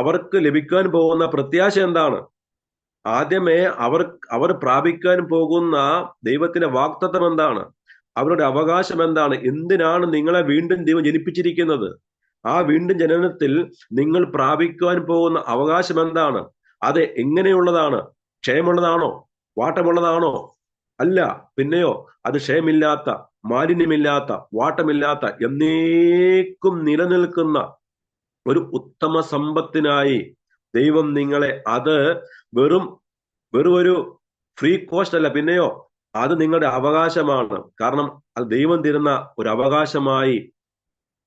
അവർക്ക് ലഭിക്കാൻ പോകുന്ന പ്രത്യാശ എന്താണ്? ആദ്യമേ അവർ പ്രാപിക്കാൻ പോകുന്ന ദൈവത്തിന്റെ വാഗ്ദത്തം എന്താണ്? അവരുടെ അവകാശം എന്താണ്? എന്തിനാണ് നിങ്ങളെ വീണ്ടും ദൈവം ജനിപ്പിച്ചിരിക്കുന്നത്? ആ വീണ്ടും ജനനത്തിൽ നിങ്ങൾ പ്രാപിക്കാൻ പോകുന്ന അവകാശം എന്താണ്? അത് എങ്ങനെയുള്ളതാണ്? ക്ഷയമുള്ളതാണോ? വാട്ടമുള്ളതാണോ? അല്ല, പിന്നെയോ അത് ക്ഷയമില്ലാത്ത, മാലിന്യമില്ലാത്ത, വാട്ടമില്ലാത്ത, എന്നേക്കും നിലനിൽക്കുന്ന ഒരു ഉത്തമ സമ്പത്തിനായി ദൈവം നിങ്ങളെ, അത് വെറും ഒരു ഫ്രീ കോസ്റ്റ് അല്ല, പിന്നെയോ അത് നിങ്ങളുടെ അവകാശമാണ്. കാരണം അത് ദൈവം തരുന്ന ഒരു അവകാശമായി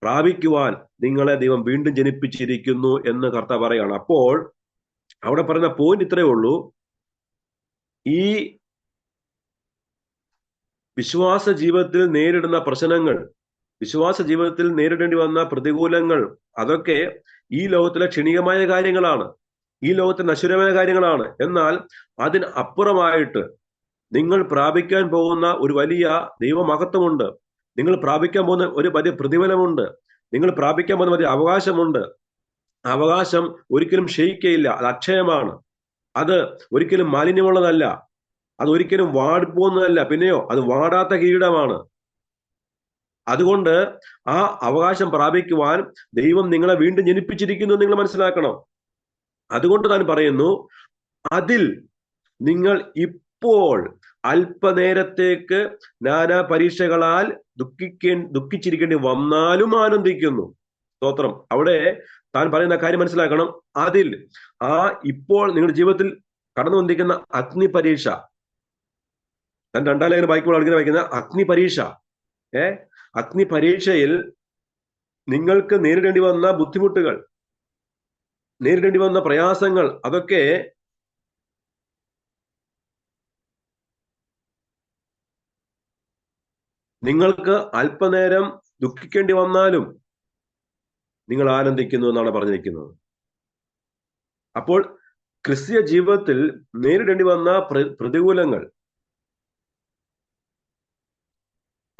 പ്രാപിക്കുവാൻ നിങ്ങളെ ദൈവം വീണ്ടും ജനിപ്പിച്ചിരിക്കുന്നു എന്ന് കർത്താവ് പറയാണ്. അപ്പോൾ അവിടെ പറയുന്ന പോയിന്റ് ഇത്രയേ ഉള്ളൂ, ഈ വിശ്വാസ ജീവിതത്തിൽ നേരിടുന്ന പ്രശ്നങ്ങൾ, വിശ്വാസ ജീവിതത്തിൽ നേരിടേണ്ടി വന്ന പ്രതികൂലങ്ങൾ, അതൊക്കെ ഈ ലോകത്തിലെ ക്ഷണികമായ കാര്യങ്ങളാണ്. ഈ ലോകത്തെ നശ്വരമായ കാര്യങ്ങളാണ്. എന്നാൽ അതിന് അപ്പുറമായിട്ട് നിങ്ങൾ പ്രാപിക്കാൻ പോകുന്ന ഒരു വലിയ ദൈവമഹത്വമുണ്ട്. നിങ്ങൾ പ്രാപിക്കാൻ പോകുന്ന ഒരു വലിയ പ്രതിഫലമുണ്ട്. നിങ്ങൾ പ്രാപിക്കാൻ പോകുന്ന വലിയ അവകാശമുണ്ട്. അവകാശം ഒരിക്കലും ക്ഷയിക്കയില്ല. അത് അക്ഷയമാണ്. അത് ഒരിക്കലും മാലിന്യമുള്ളതല്ല. അത് ഒരിക്കലും വാടിപ്പോകുന്നതല്ല. പിന്നെയോ അത് വാടാത്ത കിരീടമാണ്. അതുകൊണ്ട് ആ അവകാശം പ്രാപിക്കുവാൻ ദൈവം നിങ്ങളെ വീണ്ടും ജനിപ്പിച്ചിരിക്കുന്നു നിങ്ങൾ മനസ്സിലാക്കണം. അതുകൊണ്ട് താൻ പറയുന്നു, അതിൽ നിങ്ങൾ ഇപ്പോൾ അല്പനേരത്തേക്ക് നാനാ പരീക്ഷകളാൽ ദുഃഖിച്ചിരിക്കേണ്ടി വന്നാലും ആനന്ദിക്കുന്നു. സ്തോത്രം. അവിടെ താൻ പറയുന്ന കാര്യം മനസ്സിലാക്കണം. അതിൽ ഇപ്പോൾ നിങ്ങളുടെ ജീവിതത്തിൽ കടന്നു വന്നിരിക്കുന്ന അഗ്നി പരീക്ഷ, താൻ 2 ലേഖനം വായിക്കുമ്പോൾ ഇങ്ങനെ വായിക്കുന്ന അഗ്നി പരീക്ഷ, അഗ്നി പരീക്ഷയിൽ നിങ്ങൾക്ക് നേരിടേണ്ടി വന്ന ബുദ്ധിമുട്ടുകൾ, നേരിടേണ്ടി വന്ന പ്രയാസങ്ങൾ, അതൊക്കെ നിങ്ങൾക്ക് അല്പനേരം ദുഃഖിക്കേണ്ടി വന്നാലും നിങ്ങൾ ആനന്ദിക്കുന്നു എന്നാണ് പറഞ്ഞിരിക്കുന്നത്. അപ്പോൾ ക്രിസ്തീയ ജീവിതത്തിൽ നേരിടേണ്ടി വന്ന പ്രതികൂലങ്ങൾ,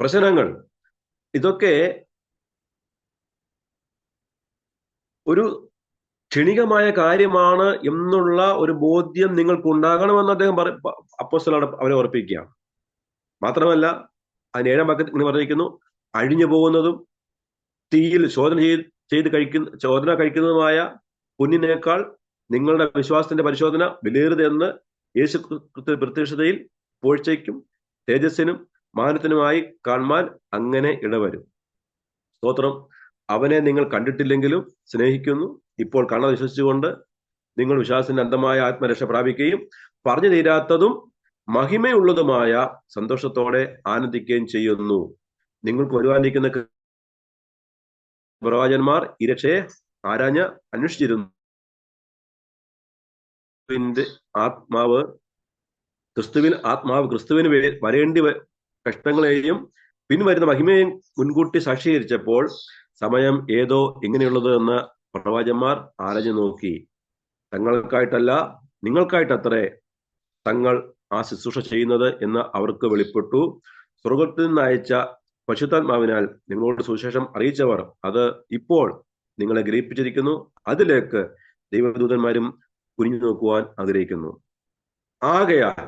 പ്രശ്നങ്ങൾ, ഇതൊക്കെ ഒരു ക്ഷണികമായ കാര്യമാണ് എന്നുള്ള ഒരു ബോധ്യം നിങ്ങൾക്കുണ്ടാകണമെന്ന് അദ്ദേഹം അപ്പോസ്തലൻ അവരെ ഓർപ്പിക്കുകയാണ്. മാത്രമല്ല അതിന് 7-ാം വാക്യത്തിൽ ഇങ്ങനെ പറഞ്ഞിരിക്കുന്നു, അഴിഞ്ഞു പോകുന്നതും തീയിൽ ശോധന കഴിക്കുന്നതുമായ പൊന്നിനേക്കാൾ നിങ്ങളുടെ വിശ്വാസത്തിന്റെ പരിശോധന വിലയേറുതെന്ന് യേശു പ്രത്യക്ഷതയിൽ പൂഴ്ചയ്ക്കും തേജസ്സിനും മാനത്തിനുമായി കാണുവാൻ അങ്ങനെ ഇടവരും. സ്തോത്രം. അവനെ നിങ്ങൾ കണ്ടിട്ടില്ലെങ്കിലും സ്നേഹിക്കുന്നു. ഇപ്പോൾ കാണാതെ വിശ്വസിച്ചുകൊണ്ട് നിങ്ങൾ വിശ്വാസത്തിന്റെ അന്തമായ ആത്മരക്ഷ പ്രാപിക്കുകയും പറഞ്ഞു തീരാത്തതും മഹിമയുള്ളതുമായ സന്തോഷത്തോടെ ആനന്ദിക്കുകയും ചെയ്യുന്നു. നിങ്ങൾക്ക് വരുവാനിരിക്കുന്ന പ്രവാചകന്മാർ ഈ രക്ഷയെ ആരാഞ്ഞ് അന്വേഷിച്ചിരുന്നു. ക്രിസ്തുവിന് വരേണ്ടി കഷ്ടങ്ങളെയും പിൻവരുന്ന മഹിമയും മുൻകൂട്ടി സാക്ഷീകരിച്ചപ്പോൾ സമയം ഏതോ എങ്ങനെയുള്ളത് എന്ന് പ്രവാചകന്മാർ ആരാഞ്ഞു നോക്കി. തങ്ങൾക്കായിട്ടല്ല നിങ്ങൾക്കായിട്ടത്രേ തങ്ങൾ ആ ശുശ്രൂഷ ചെയ്യുന്നത് എന്ന് അവർക്ക് വെളിപ്പെട്ടു. സ്വർഗത്തിൽ നിന്ന് അയച്ച പരിശുദ്ധാത്മാവിനാൽ നിങ്ങളോട് സുവിശേഷം അറിയിച്ചവർ അത് ഇപ്പോൾ നിങ്ങളെ ഗ്രഹിപ്പിച്ചിരിക്കുന്നു. അതിലേക്ക് ദൈവദൂതന്മാരും കുനിഞ്ഞു നോക്കുവാൻ ആഗ്രഹിക്കുന്നു. ആകയാൽ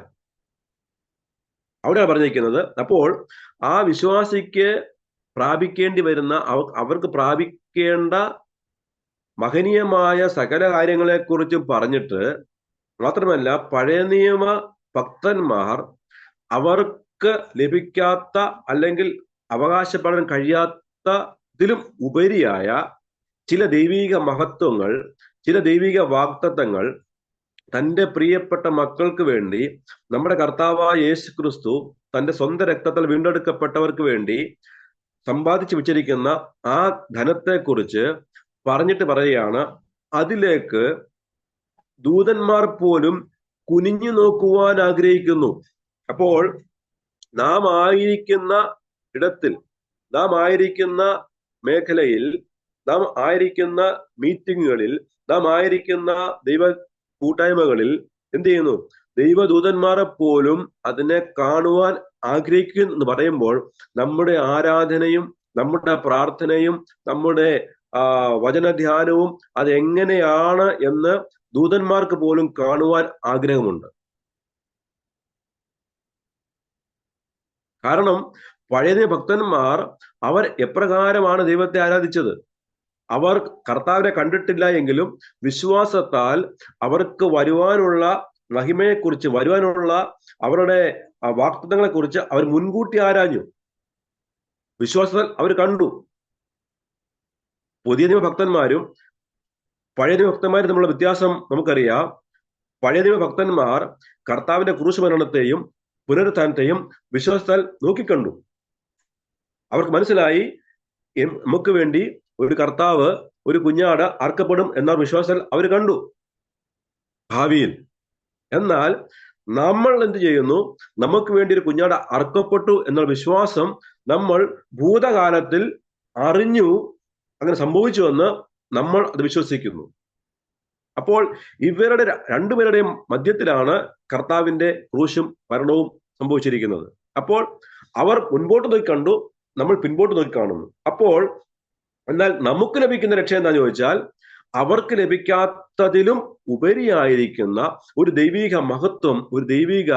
അവിടെ പറഞ്ഞിരിക്കുന്നത്, അപ്പോൾ ആ വിശ്വാസിക്ക് പ്രാപിക്കേണ്ടി വരുന്ന, അവർക്ക് പ്രാപിക്കേണ്ട മഹനീയമായ സകല കാര്യങ്ങളെക്കുറിച്ച് പറഞ്ഞിട്ട് മാത്രമല്ല, പഴയ നിയമ ഭക്തന്മാർ അവർക്ക് ലഭിക്കാത്ത അല്ലെങ്കിൽ അവകാശപ്പെടാൻ കഴിയാത്തതിലും ഉപരിയായ ചില ദൈവിക മഹത്വങ്ങൾ, ചില ദൈവിക വാഗ്ദത്തങ്ങൾ തൻ്റെ പ്രിയപ്പെട്ട മക്കൾക്ക് വേണ്ടി നമ്മുടെ കർത്താവായ യേശു ക്രിസ്തു തൻ്റെ സ്വന്തം രക്തത്താൽ വീണ്ടെടുക്കപ്പെട്ടവർക്ക് വേണ്ടി സമ്പാദിച്ചു വെച്ചിരിക്കുന്ന ആ ധനത്തെക്കുറിച്ച് പറഞ്ഞിട്ട് പറയുകയാണ്, അതിലേക്ക് ദൂതന്മാർ പോലും കുനിഞ്ഞു നോക്കുവാൻ ആഗ്രഹിക്കുന്നു. അപ്പോൾ നാം ആയിരിക്കുന്ന ഇടത്തിൽ, നാം ആയിരിക്കുന്ന മേഖലയിൽ, നാം ആയിരിക്കുന്ന മീറ്റിങ്ങുകളിൽ, നാം ആയിരിക്കുന്ന ദൈവ കൂട്ടായ്മകളിൽ എന്ത് ചെയ്യുന്നു? ദൈവദൂതന്മാരെ പോലും അതിനെ കാണുവാൻ ആഗ്രഹിക്കുന്നു എന്ന് പറയുമ്പോൾ നമ്മുടെ ആരാധനയും നമ്മുടെ പ്രാർത്ഥനയും നമ്മുടെ വചനധ്യാനവും അതെങ്ങനെയാണ് എന്ന് ദൂതന്മാർക്ക് പോലും കാണുവാൻ ആഗ്രഹമുണ്ട്. കാരണം പഴയ ഭക്തന്മാർ അവർ എപ്രകാരമാണ് ദൈവത്തെ ആരാധിച്ചത്? അവർ കർത്താവിനെ കണ്ടിട്ടില്ല എങ്കിലും വിശ്വാസത്താൽ അവർക്ക് വരുവാനുള്ള മഹിമയെക്കുറിച്ച്, വരുവാനുള്ള അവരുടെ വാഗ്ദത്തങ്ങളെ കുറിച്ച് അവർ മുൻകൂട്ടി ആരാഞ്ഞു. വിശ്വാസത്താൽ അവർ കണ്ടു. പുതിയ നിയമ ഭക്തന്മാരും പഴയ നിയമ ഭക്തന്മാരും തമ്മിലുള്ള വ്യത്യാസം നമുക്കറിയാം. പഴയ നിയമ ഭക്തന്മാർ കർത്താവിന്റെ ക്രൂശ് മരണത്തെയും പുനരുത്ഥാനത്തെയും വിശ്വാസത്താൽ നോക്കിക്കണ്ടു. അവർക്ക് മനസ്സിലായി നമുക്ക് വേണ്ടി ഒരു കർത്താവ്, ഒരു കുഞ്ഞാട് അർക്കപ്പെടും എന്ന വിശ്വാസത്താൽ അവർ കണ്ടു ഭാവിയിൽ. എന്നാൽ നമ്മൾ എന്ത് ചെയ്യുന്നു? നമുക്ക് വേണ്ടി ഒരു കുഞ്ഞാട് അർക്കപ്പെട്ടു എന്ന വിശ്വാസം നമ്മൾ ഭൂതകാലത്തിൽ അറിഞ്ഞു, അങ്ങനെ സംഭവിച്ചുവെന്ന് നമ്മൾ അത് വിശ്വസിക്കുന്നു. അപ്പോൾ ഇവരുടെ രണ്ടുപേരുടെയും മധ്യത്തിലാണ് കർത്താവിന്റെ ക്രൂശും മരണവും സംഭവിച്ചിരിക്കുന്നത്. അപ്പോൾ അവർ മുൻപോട്ട് നോക്കി കണ്ടു, നമ്മൾ പിൻപോട്ട് നോക്കി കാണുന്നു. അപ്പോൾ എന്നാൽ നമുക്ക് ലഭിക്കുന്ന രക്ഷ എന്താണെന്ന് ചോദിച്ചാൽ, അവർക്ക് ലഭിക്കാത്തതിലും ഉപരിയായിരിക്കുന്ന ഒരു ദൈവിക മഹത്വം, ഒരു ദൈവിക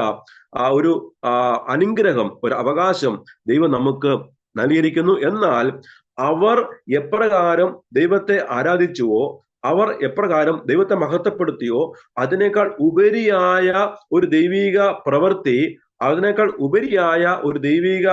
ഒരു അനുഗ്രഹം, ഒരു അവകാശം ദൈവം നമുക്ക് നൽകിയിരിക്കുന്നു. എന്നാൽ അവർ എപ്രകാരം ദൈവത്തെ ആരാധിച്ചുവോ, അവർ എപ്രകാരം ദൈവത്തെ മഹത്വപ്പെടുത്തിയോ, അതിനേക്കാൾ ഉപരിയായ ഒരു ദൈവിക പ്രവൃത്തി, അതിനേക്കാൾ ഉപരിയായ ഒരു ദൈവിക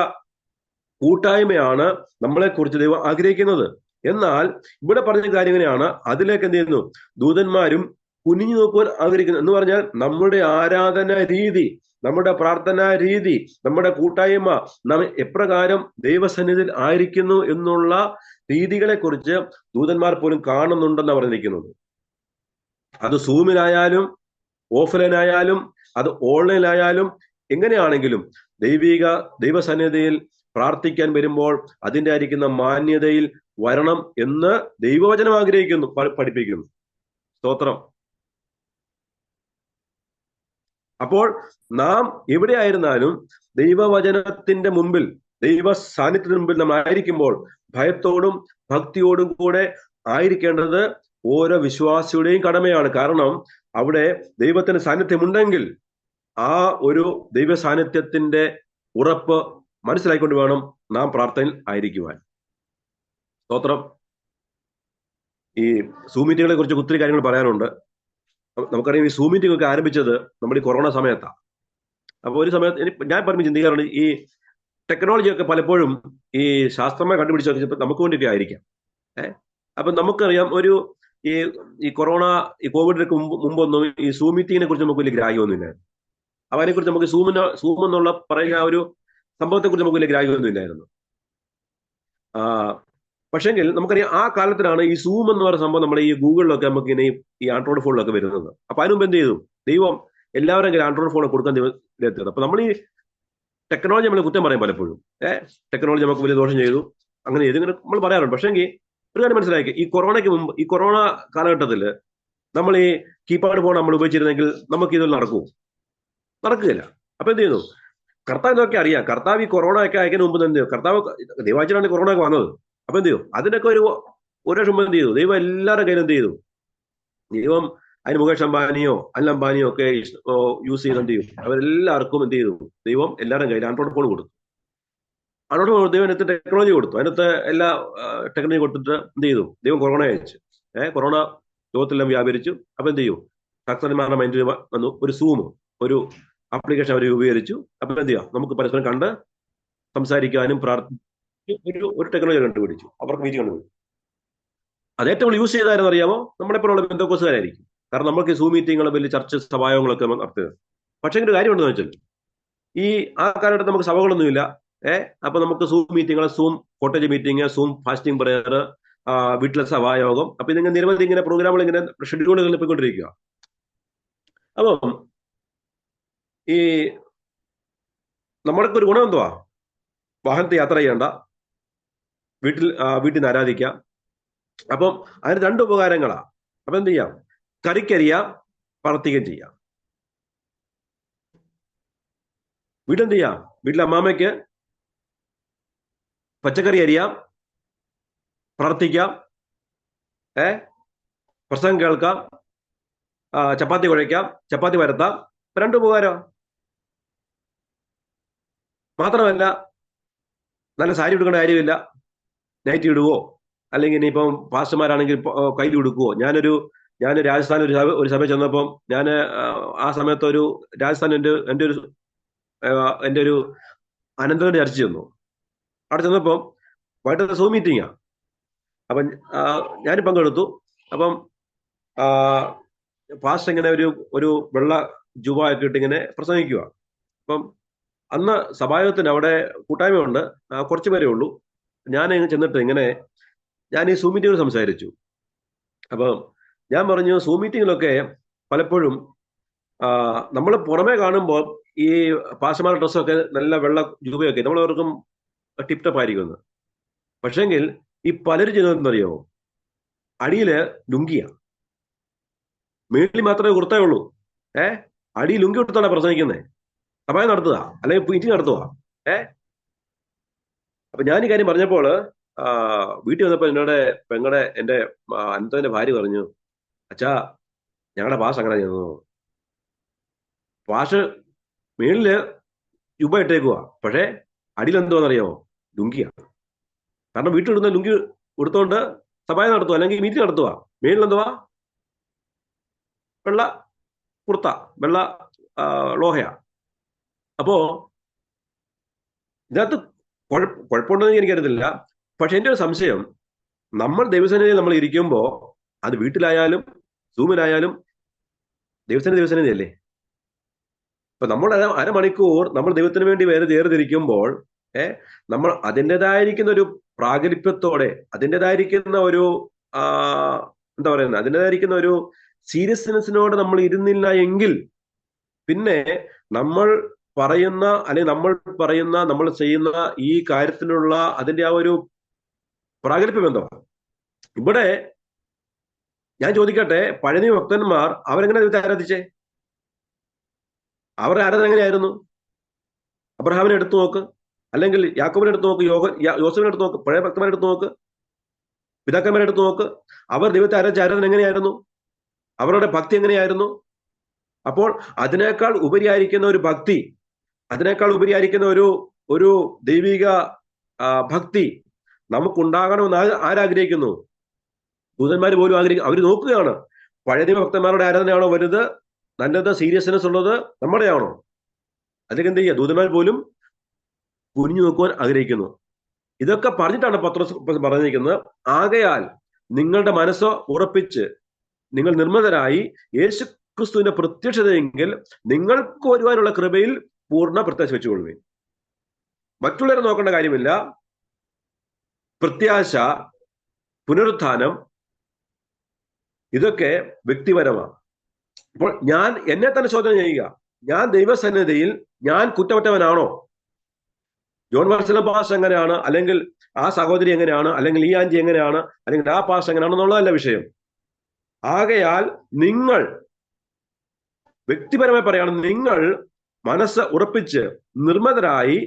കൂട്ടായ്മയാണ് നമ്മളെ കുറിച്ച് ദൈവം ആഗ്രഹിക്കുന്നത്. എന്നാൽ ഇവിടെ പറഞ്ഞ കാര്യം എങ്ങനെയാണ്? അതിലേക്ക് എന്ത് ചെയ്യുന്നു? ദൂതന്മാരും കുനിഞ്ഞു നോക്കുവാൻ ആഗ്രഹിക്കുന്നു. എന്ന് പറഞ്ഞാൽ നമ്മുടെ ആരാധന രീതി, നമ്മുടെ പ്രാർത്ഥനാ രീതി, നമ്മുടെ കൂട്ടായ്മ നാം എപ്രകാരം ദൈവസന്നിധിയിൽ ആയിരിക്കുന്നു എന്നുള്ള രീതികളെ കുറിച്ച് ദൂതന്മാർ പോലും കാണുന്നുണ്ടെന്നാണ് പറഞ്ഞിരിക്കുന്നത്. അത് സൂമിലായാലും ഓഫ്ലൈനായാലും അത് ഓൺലൈനായാലും എങ്ങനെയാണെങ്കിലും ദൈവസന്നിധിയിൽ പ്രാർത്ഥിക്കാൻ വരുമ്പോൾ അതിൻ്റെ ആയിരിക്കുന്ന മാന്യതയിൽ വരണം എന്ന് ദൈവവചനം ആഗ്രഹിക്കുന്നു, പഠിപ്പിക്കുന്നു. സ്തോത്രം. അപ്പോൾ നാം എവിടെയായിരുന്നാലും ദൈവവചനത്തിന്റെ മുമ്പിൽ, ദൈവ സാന്നിധ്യത്തിന് മുമ്പിൽ നമ്മൾ ആയിരിക്കുമ്പോൾ ഭയത്തോടും ഭക്തിയോടും കൂടെ ആയിരിക്കേണ്ടത് ഓരോ വിശ്വാസിയുടെയും കടമയാണ്. കാരണം അവിടെ ദൈവത്തിന് സാന്നിധ്യമുണ്ടെങ്കിൽ ആ ഒരു ദൈവ സാന്നിധ്യത്തിന്റെ ഉറപ്പ് മനസ്സിലാക്കിക്കൊണ്ട് വേണം നാം പ്രാർത്ഥനയിൽ ആയിരിക്കുവാൻ. സ്തോത്രം. ഈ സൂം മീറ്റിങ്ങുകളെ കുറിച്ച് ഒത്തിരി കാര്യങ്ങൾ പറയാനുണ്ട്. നമുക്കറിയാം, ഈ സൂം മീറ്റിംഗ് ഒക്കെ ആരംഭിച്ചത് നമ്മുടെ ഈ കൊറോണ സമയത്താണ്. അപ്പൊ ഒരു സമയത്ത് ഞാൻ പറഞ്ഞു ചിന്തിക്കാറുണ്ട്, ഈ ടെക്നോളജി ഒക്കെ പലപ്പോഴും ഈ ശാസ്ത്രമായി കണ്ടുപിടിച്ച നമുക്ക് വേണ്ടിയിട്ട് ആയിരിക്കാം. അപ്പൊ നമുക്കറിയാം, ഈ കൊറോണ, ഈ കോവിഡിനൊക്കെ മുമ്പൊന്നും ഈ സൂം മീറ്റിങ്ങിനെ കുറിച്ച് നമുക്ക് വലിയ ഗ്രാഹ്യമൊന്നുമില്ലായിരുന്നു. അപ്പൊ അതിനെക്കുറിച്ച് നമുക്ക് സൂം എന്നുള്ള പറയുന്ന ആ ഒരു സംഭവത്തെ കുറിച്ച് നമുക്ക് വലിയ ഗ്രാഹ്യമൊന്നും ഇല്ലായിരുന്നു. പക്ഷെങ്കിൽ നമുക്കറിയാം, ആ കാലത്തിലാണ് ഈ സൂം എന്ന് പറയുന്ന സംഭവം നമ്മുടെ ഈ ഗൂഗിളിലൊക്കെ നമുക്ക് ഇങ്ങനെ ഈ ആൻഡ്രോയിഡ് ഫോണിലൊക്കെ വരുന്നത്. അപ്പൊ അതിന് മുമ്പ് എന്ത് ചെയ്തു? ദൈവം എല്ലാവരും ആൻഡ്രോയിഡ് ഫോൺ കൊടുക്കാൻ എത്തിയത്. അപ്പൊ നമ്മൾ ഈ ടെക്നോളജി നമ്മൾ കുറ്റം പറയും പലപ്പോഴും. ടെക്നോളജി നമുക്ക് വലിയ ദോഷം ചെയ്തു, അങ്ങനെ ഇതിങ്ങനെ നമ്മൾ പറയാറുണ്ട്. പക്ഷെങ്കിൽ ഒരു കാര്യം മനസ്സിലാക്കി, ഈ കൊറോണയ്ക്ക് മുമ്പ്, ഈ കൊറോണ കാലഘട്ടത്തിൽ നമ്മൾ ഈ കീപാഡ് ഫോൺ നമ്മൾ ഉപയോഗിച്ചിരുന്നെങ്കിൽ നമുക്ക് ഇതൊന്നും നടക്കുകയില്ല. അപ്പൊ എന്ത് ചെയ്യുന്നു? കർത്താവിനൊക്കെ അറിയാം, കർത്താവ് ഈ കൊറോണ ഒക്കെ അയക്കുന്ന മുമ്പ് എന്ത് ചെയ്യും? കർത്താവ് ദൈവാചനാണ് കൊറോണ ഒക്കെ വന്നത്. അപ്പൊ എന്ത് ചെയ്യും? അതിനൊക്കെ ഒരു വർഷം മുമ്പ് എന്ത് ചെയ്തു? ദൈവം എല്ലാവരുടെ കയ്യിലും എന്ത് ചെയ്തു? ദൈവം അതിന് മുകേഷ് അംബാനിയോ അനിൽ അംബാനിയോ ഒക്കെ യൂസ് ചെയ്ത് എന്ത് ചെയ്യും? അവരെല്ലാവർക്കും എന്ത് ചെയ്തു? ദൈവം എല്ലാവരുടെ കയ്യിൽ ആൻഡ്രോയിഡ് ഫോൺ കൊടുത്തു. ആൻഡ്രോയിഡ് ഫോൺ ദൈവം അതിനകത്ത് ടെക്നോളജി കൊടുത്തു. അതിനകത്ത് എല്ലാ ടെക്നോളജി കൊടുത്തിട്ട് എന്ത് ചെയ്തു? ദൈവം കൊറോണ അയച്ചു. കൊറോണ ലോകത്തെല്ലാം വ്യാപരിച്ചു. അപ്പൊ എന്ത് ചെയ്യും? ശാസ്ത്രജ്ഞന്മാരുടെ മൈൻഡിൽ വന്നു ഒരു സൂം, ഒരു ആപ്ലിക്കേഷൻ അവർ ഉപയോഗിച്ചു. അപ്പൊ എന്ത് ചെയ്യാം? നമുക്ക് പരസ്പരം കണ്ട് സംസാരിക്കാനും ഒരു ടെക്നോളജി കണ്ടുപിടിച്ചു. അവർക്ക് മീറ്റിംഗ് കണ്ടുപിടിച്ചു. അത് ഏറ്റവും യൂസ് ചെയ്തായിരുന്നു അറിയാമോ? നമ്മളെപ്പോലുള്ള ബന്ധക്കോസുകാരായിരിക്കും. കാരണം നമുക്ക് സൂം മീറ്റിങ്ങുകൾ, വലിയ ചർച്ച സഭായോഗങ്ങളൊക്കെ നടത്തുന്നത്. പക്ഷെ ഒരു കാര്യം ഉണ്ടെന്ന് വെച്ചാൽ, ഈ ആ കാലഘട്ടത്തിൽ നമുക്ക് സഭകളൊന്നുമില്ല. അപ്പൊ നമുക്ക് സൂം മീറ്റിങ്ങുകൾ, zoom cottage meeting, zoom fasting prayer, വീട്ടിലെ സഭായോഗം, അപ്പൊ ഇതിങ്ങനെ നിരവധി ഇങ്ങനെ പ്രോഗ്രാമുകൾ, ഇങ്ങനെ ഷെഡ്യൂളുകൾ പോയിക്കൊണ്ടിരിക്കുക. അപ്പം ഈ നമ്മൾക്ക് ഒരു ഗുണം എന്തുവാ? വാഹനത്തിൽ യാത്ര ചെയ്യണ്ട, വീട്ടിൽ നിന്ന് ആരാധിക്കാം. അപ്പം അതിന് രണ്ട് ഉപകാരങ്ങളാ. അപ്പൊ എന്ത് ചെയ്യാം? കറിക്കരിയാം, പ്രാർത്ഥിക്കുകയും ചെയ്യാം. വീട്ടിലെന്ത് ചെയ്യാം? വീട്ടിലെ അമ്മാമ്മയ്ക്ക് പച്ചക്കറി അരിയാം, പ്രാർത്ഥിക്കാം, പ്രസംഗം കേൾക്കാം, ചപ്പാത്തി കുഴയ്ക്കാം, ചപ്പാത്തി പരത്താം. രണ്ട് ഉപകാരം. മാത്രമല്ല, നല്ല സാരി ഉടുക്കേണ്ട കാര്യമില്ല. നൈറ്റ് ഇടുവോ, അല്ലെങ്കിൽ ഇനിയിപ്പം പാസ്റ്റർമാരാണെങ്കിൽ കയ്യിൽ കൊടുക്കുവോ. ഞാൻ രാജസ്ഥാൻ ഒരു സഭ ചെന്നപ്പം, ഞാൻ ആ സമയത്ത് ഒരു രാജസ്ഥാൻ എൻ്റെ ഒരു അനന്തരൻ്റെ ചർച്ച ചെന്നു. അവിടെ ചെന്നപ്പം വൈകിട്ട് സൂം മീറ്റിംഗാ. അപ്പം ഞാൻ പങ്കെടുത്തു. അപ്പം പാസ്റ്റർ ഇങ്ങനെ ഒരു വെള്ള ജുബയൊക്കെ ഇട്ട് ഇങ്ങനെ പ്രസംഗിക്കുക. അപ്പം അന്ന് സഭായോഗത്തിന് അവിടെ കൂട്ടായ്മയുണ്ട്, കുറച്ച് പേരേ ഉള്ളൂ. ഞാൻ ചെന്നിട്ട് ഇങ്ങനെ ഞാൻ ഈ സൂം മീറ്റിങ്ങിൽ സംസാരിച്ചു. അപ്പം ഞാൻ പറഞ്ഞു, സൂം മീറ്റിങ്ങിലൊക്കെ പലപ്പോഴും നമ്മൾ പുറമേ കാണുമ്പോൾ ഈ പാസ്റ്റർമാരുടെ ഡ്രസ്സൊക്കെ നല്ല വെള്ള ജൂബയൊക്കെ നമ്മളവർക്കും ടിപ് ടപ്പ് ആയിരിക്കുന്നു. പക്ഷെങ്കിൽ ഈ പലരും ചെയ്യുന്നതെന്നറിയാമോ? അടിയില് ലുങ്കിയ. മേളിൽ മാത്രമേ കുർത്തേ ഉള്ളൂ. അടി ലുങ്കി കൊടുത്താണ് പ്രസംഗിക്കുന്നത്. സഭ നടത്തുക, അല്ലെങ്കിൽ മീറ്റിംഗ് നടത്തുക. അപ്പൊ ഞാൻ ഈ കാര്യം പറഞ്ഞപ്പോൾ വീട്ടിൽ വന്നപ്പോ എന്റെ അനന്തന്റെ ഭാര്യ പറഞ്ഞു, അച്ഛാ, ഞങ്ങളുടെ പാഷ അങ്ങനെ ചെയ്യുന്നു. പാഷ് മേളില് രൂപ ഇട്ടേക്കുക, പക്ഷേ അടിയിൽ എന്തോന്നറിയാമോ? ലുങ്കിയാണ്. കാരണം വീട്ടിലിടുന്ന ലുങ്കി കൊടുത്തോണ്ട് സഭ നടത്തുക, അല്ലെങ്കിൽ മീറ്റിംഗ് നടത്തുക. മേളിലെന്തുവാ? വെള്ള കുർത്ത, വെള്ള ലോഹയ. അപ്പോ ഇതിനകത്ത് കുഴപ്പമുണ്ടെന്ന് എനിക്കറിയത്തില്ല. പക്ഷെ എൻ്റെ ഒരു സംശയം, നമ്മൾ ദൈവസേനയിൽ നമ്മൾ ഇരിക്കുമ്പോൾ, അത് വീട്ടിലായാലും സൂമിലായാലും ദൈവസേനയല്ലേ? ഇപ്പൊ നമ്മൾ അരമണിക്കൂർ നമ്മൾ ദൈവത്തിന് വേണ്ടി വേറെ ചേർന്നിരിക്കുമ്പോൾ നമ്മൾ അതിൻ്റെതായിരിക്കുന്ന ഒരു പ്രാഗൽഭ്യത്തോടെ, അതിൻ്റെതായിരിക്കുന്ന ഒരു എന്താ പറയുന്നത്, അതിൻ്റെതായിരിക്കുന്ന ഒരു സീരിയസ്നെസ്സിനോട് നമ്മൾ ഇരുന്നില്ല എങ്കിൽ പിന്നെ നമ്മൾ പറയുന്ന, അല്ലെങ്കിൽ നമ്മൾ ചെയ്യുന്ന ഈ കാര്യത്തിനുള്ള അതിന്റെ ആ ഒരു പ്രാഗൽഭ്യം എന്തോ. ഇവിടെ ഞാൻ ചോദിക്കട്ടെ, പഴയ ഭക്തന്മാർ അവരെങ്ങനെ ദൈവത്തെ ആരാധിച്ചേ? അവരുടെ ആരാധന എങ്ങനെയായിരുന്നു? അബ്രഹാമിനെ എടുത്തു നോക്ക്, അല്ലെങ്കിൽ യാക്കോബിനെ എടുത്തു നോക്ക്, യോസഫിനെ എടുത്തു നോക്ക്, പഴയ ഭക്തന്മാരെ എടുത്തു നോക്ക്, പിതാക്കന്മാരെ എടുത്തു നോക്ക്. അവർ ദൈവത്തെ ആരാധന എങ്ങനെയായിരുന്നു? അവരുടെ ഭക്തി എങ്ങനെയായിരുന്നു? അപ്പോൾ അതിനേക്കാൾ ഉപരിയായിരിക്കുന്ന ഒരു ഭക്തി, അതിനേക്കാൾ ഉപരിയായിരിക്കുന്ന ഒരു ദൈവിക ഭക്തി നമുക്കുണ്ടാകണമെന്ന് ആരാഗ്രഹിക്കുന്നു? ദൂതന്മാർ പോലും ആഗ്രഹിക്കും. അവർ നോക്കുകയാണ്, പഴയ ഭക്തന്മാരുടെ ആരാധനയാണോ വലുത്, നല്ലത്, സീരിയസ്നെസ് ഉള്ളത് നമ്മുടെയാണോ? അല്ലെങ്കിൽ എന്ത് ചെയ്യുക, ദൂതന്മാർ പോലും കുനിഞ്ഞു നോക്കുവാൻ ആഗ്രഹിക്കുന്നു. ഇതൊക്കെ പറഞ്ഞിട്ടാണ് പത്രോസ് പറഞ്ഞിരിക്കുന്നത്, ആകയാൽ നിങ്ങളുടെ മനസ്സോ ഉറപ്പിച്ച് നിങ്ങൾ നിർമ്മതരായി യേശു ക്രിസ്തുവിന്റെ പ്രത്യക്ഷതയെങ്കിൽ നിങ്ങൾക്ക് വരുവാനുള്ള കൃപയിൽ പൂർണ്ണ പ്രത്യാശ വെച്ചുകൊള്ളുവേ. മറ്റുള്ളവരെ നോക്കേണ്ട കാര്യമില്ല. പ്രത്യാശ, പുനരുത്ഥാനം, ഇതൊക്കെ വ്യക്തിപരമാണ്. അപ്പോൾ ഞാൻ എന്നെ തന്നെ ചോദ്യം ചെയ്യുക, ഞാൻ ദൈവസന്നിധിയിൽ ഞാൻ കുറ്റമറ്റവനാണോ? ജോൺ വാത്സല്യം പാസ്റ്റർ എങ്ങനെയാണ്, അല്ലെങ്കിൽ ആ സഹോദരി എങ്ങനെയാണ്, അല്ലെങ്കിൽ ഈ ആന്റി എങ്ങനെയാണ്, അല്ലെങ്കിൽ ആ പാസ്റ്റർ എങ്ങനെയാണെന്നുള്ളതല്ല വിഷയം. ആകയാൽ നിങ്ങൾ വ്യക്തിപരമായി പറയാണ്, നിങ്ങൾ മനസ്സ് ഉറപ്പിച്ച് നിർമ്മതരായി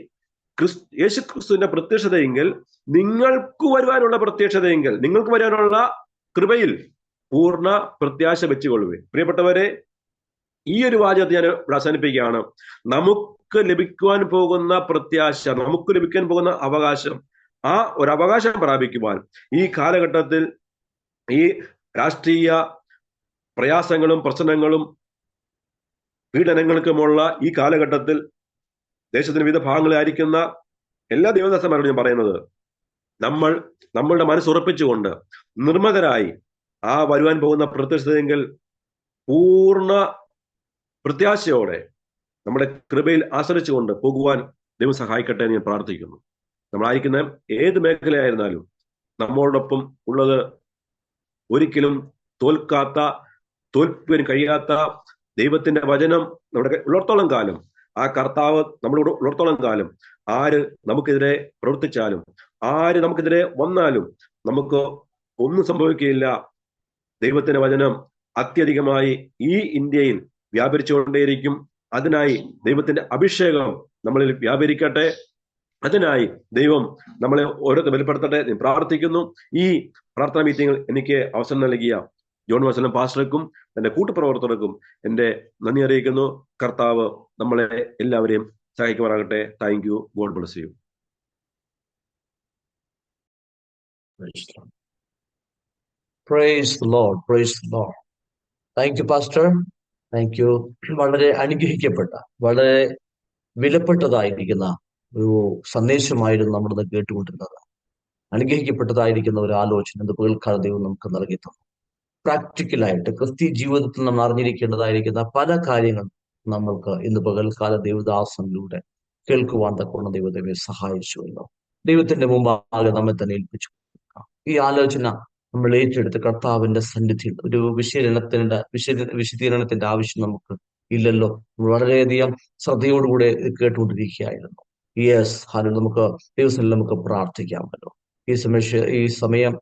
യേശു ക്രിസ്തുവിന്റെ പ്രത്യക്ഷതയെങ്കിൽ നിങ്ങൾക്ക് വരുവാനുള്ള പ്രത്യക്ഷതയെങ്കിൽ, നിങ്ങൾക്ക് വരുവാനുള്ള കൃപയിൽ പൂർണ്ണ പ്രത്യാശ വെച്ചുകൊള്ളുവേ. പ്രിയപ്പെട്ടവരെ, ഈ ഒരു വാചകത്തെ ഞാൻ അവസാനിപ്പിക്കുകയാണ്. നമുക്ക് ലഭിക്കുവാൻ പോകുന്ന പ്രത്യാശ, നമുക്ക് ലഭിക്കാൻ പോകുന്ന അവകാശം, ആ ഒരു അവകാശം പ്രാപിക്കുവാൻ ഈ കാലഘട്ടത്തിൽ, ഈ രാഷ്ട്രീയ പ്രയാസങ്ങളും പ്രശ്നങ്ങളും പീഡനങ്ങൾക്കുമുള്ള ഈ കാലഘട്ടത്തിൽ ദേശത്തിന് വിവിധ ഭാഗങ്ങളിലായിരിക്കുന്ന എല്ലാ ദൈവദാസന്മാരോടും ഞാൻ പറയുന്നത്, നമ്മളുടെ മനസ്സുറപ്പിച്ചുകൊണ്ട് നിർമ്മതരായി ആ വരുവാൻ പോകുന്ന പ്രത്യക്ഷതയെങ്കിൽ പൂർണ്ണ പ്രത്യാശയോടെ നമ്മുടെ കൃപയിൽ ആശ്രയിച്ചുകൊണ്ട് പോകുവാൻ ദൈവം സഹായിക്കട്ടെ എന്ന് ഞാൻ പ്രാർത്ഥിക്കുന്നു. നമ്മളായിരിക്കുന്ന ഏത് മേഖലയായിരുന്നാലും നമ്മോടൊപ്പം ഉള്ളത് ഒരിക്കലും തോൽപ്പിക്കാൻ കഴിയാത്ത ദൈവത്തിന്റെ വചനം നമ്മുടെ ഉള്ളിടത്തോളം കാലം, ആ കർത്താവ് നമ്മളോട് ഉള്ളിടത്തോളം കാലം, ആര് നമുക്കെതിരെ പ്രവർത്തിച്ചാലും, ആര് നമുക്കെതിരെ വന്നാലും നമുക്ക് ഒന്നും സംഭവിക്കുകയില്ല. ദൈവത്തിന്റെ വചനം അത്യധികമായി ഈ ഇന്ത്യയിൽ വ്യാപരിച്ചുകൊണ്ടേയിരിക്കും. അതിനായി ദൈവത്തിന്റെ അഭിഷേകം നമ്മളിൽ വ്യാപരിക്കട്ടെ. അതിനായി ദൈവം നമ്മളെ ഓരോരുത്തർ ബലപ്പെടുത്തട്ടെ എന്ന് പ്രാർത്ഥിക്കുന്നു. ഈ പ്രാർത്ഥനാ മീറ്റിംഗിൽ എനിക്ക് അവസരം നൽകിയ ജോൺ വാത്സല്യം പാസ്റ്റർക്കും എന്റെ കൂട്ടുപ്രവർത്തകർക്കും എന്റെ നന്ദി അറിയിക്കുന്നു. കർത്താവ് നമ്മളെ എല്ലാവരെയും സഹായിക്കുവാനാകട്ടെ. Thank you. God bless you. Praise the Lord. Praise the Lord. Thank you, Pastor. Thank you. വളരെ അനുഗ്രഹിക്കപ്പെട്ട, വളരെ വിലപ്പെട്ടതായിരിക്കുന്ന ഒരു സന്ദേശമായിരുന്നു നമ്മളിത് കേട്ടുകൊണ്ടിരുന്നത്. അനുഗ്രഹിക്കപ്പെട്ടതായിരിക്കുന്ന ഒരു ആലോചന ഇത് പകൽക്കാല ദൈവം നമുക്ക് നൽകി തന്നു. പ്രാക്ടിക്കലായിട്ട് ക്രിസ്തീയ ജീവിതത്തിൽ നമ്മൾ അറിഞ്ഞിരിക്കേണ്ടതായിരിക്കുന്ന പല കാര്യങ്ങൾ നമ്മൾക്ക് ഇന്ന് പകൽക്കാല ദൈവദാസനിലൂടെ കേൾക്കുവാൻ തക്കവണ്ണം ദൈവത്തെ സഹായിച്ചുവല്ലോ. ദൈവത്തിന്റെ മുമ്പാകെ നമ്മെ തന്നെ ഏൽപ്പിച്ചു. ഈ ആലോചന നമ്മൾ ഏറ്റെടുത്ത് കർത്താവിന്റെ സന്നിധിയിൽ ഒരു വിശദീകരണത്തിന്റെ ആവശ്യം നമുക്ക് ഇല്ലല്ലോ. വളരെയധികം ശ്രദ്ധയോടുകൂടെ കേട്ടുകൊണ്ടിരിക്കുകയായിരുന്നു. യെസ്, നമുക്ക് ദിവസം നമുക്ക് പ്രാർത്ഥിക്കാമല്ലോ. ഈ സമയം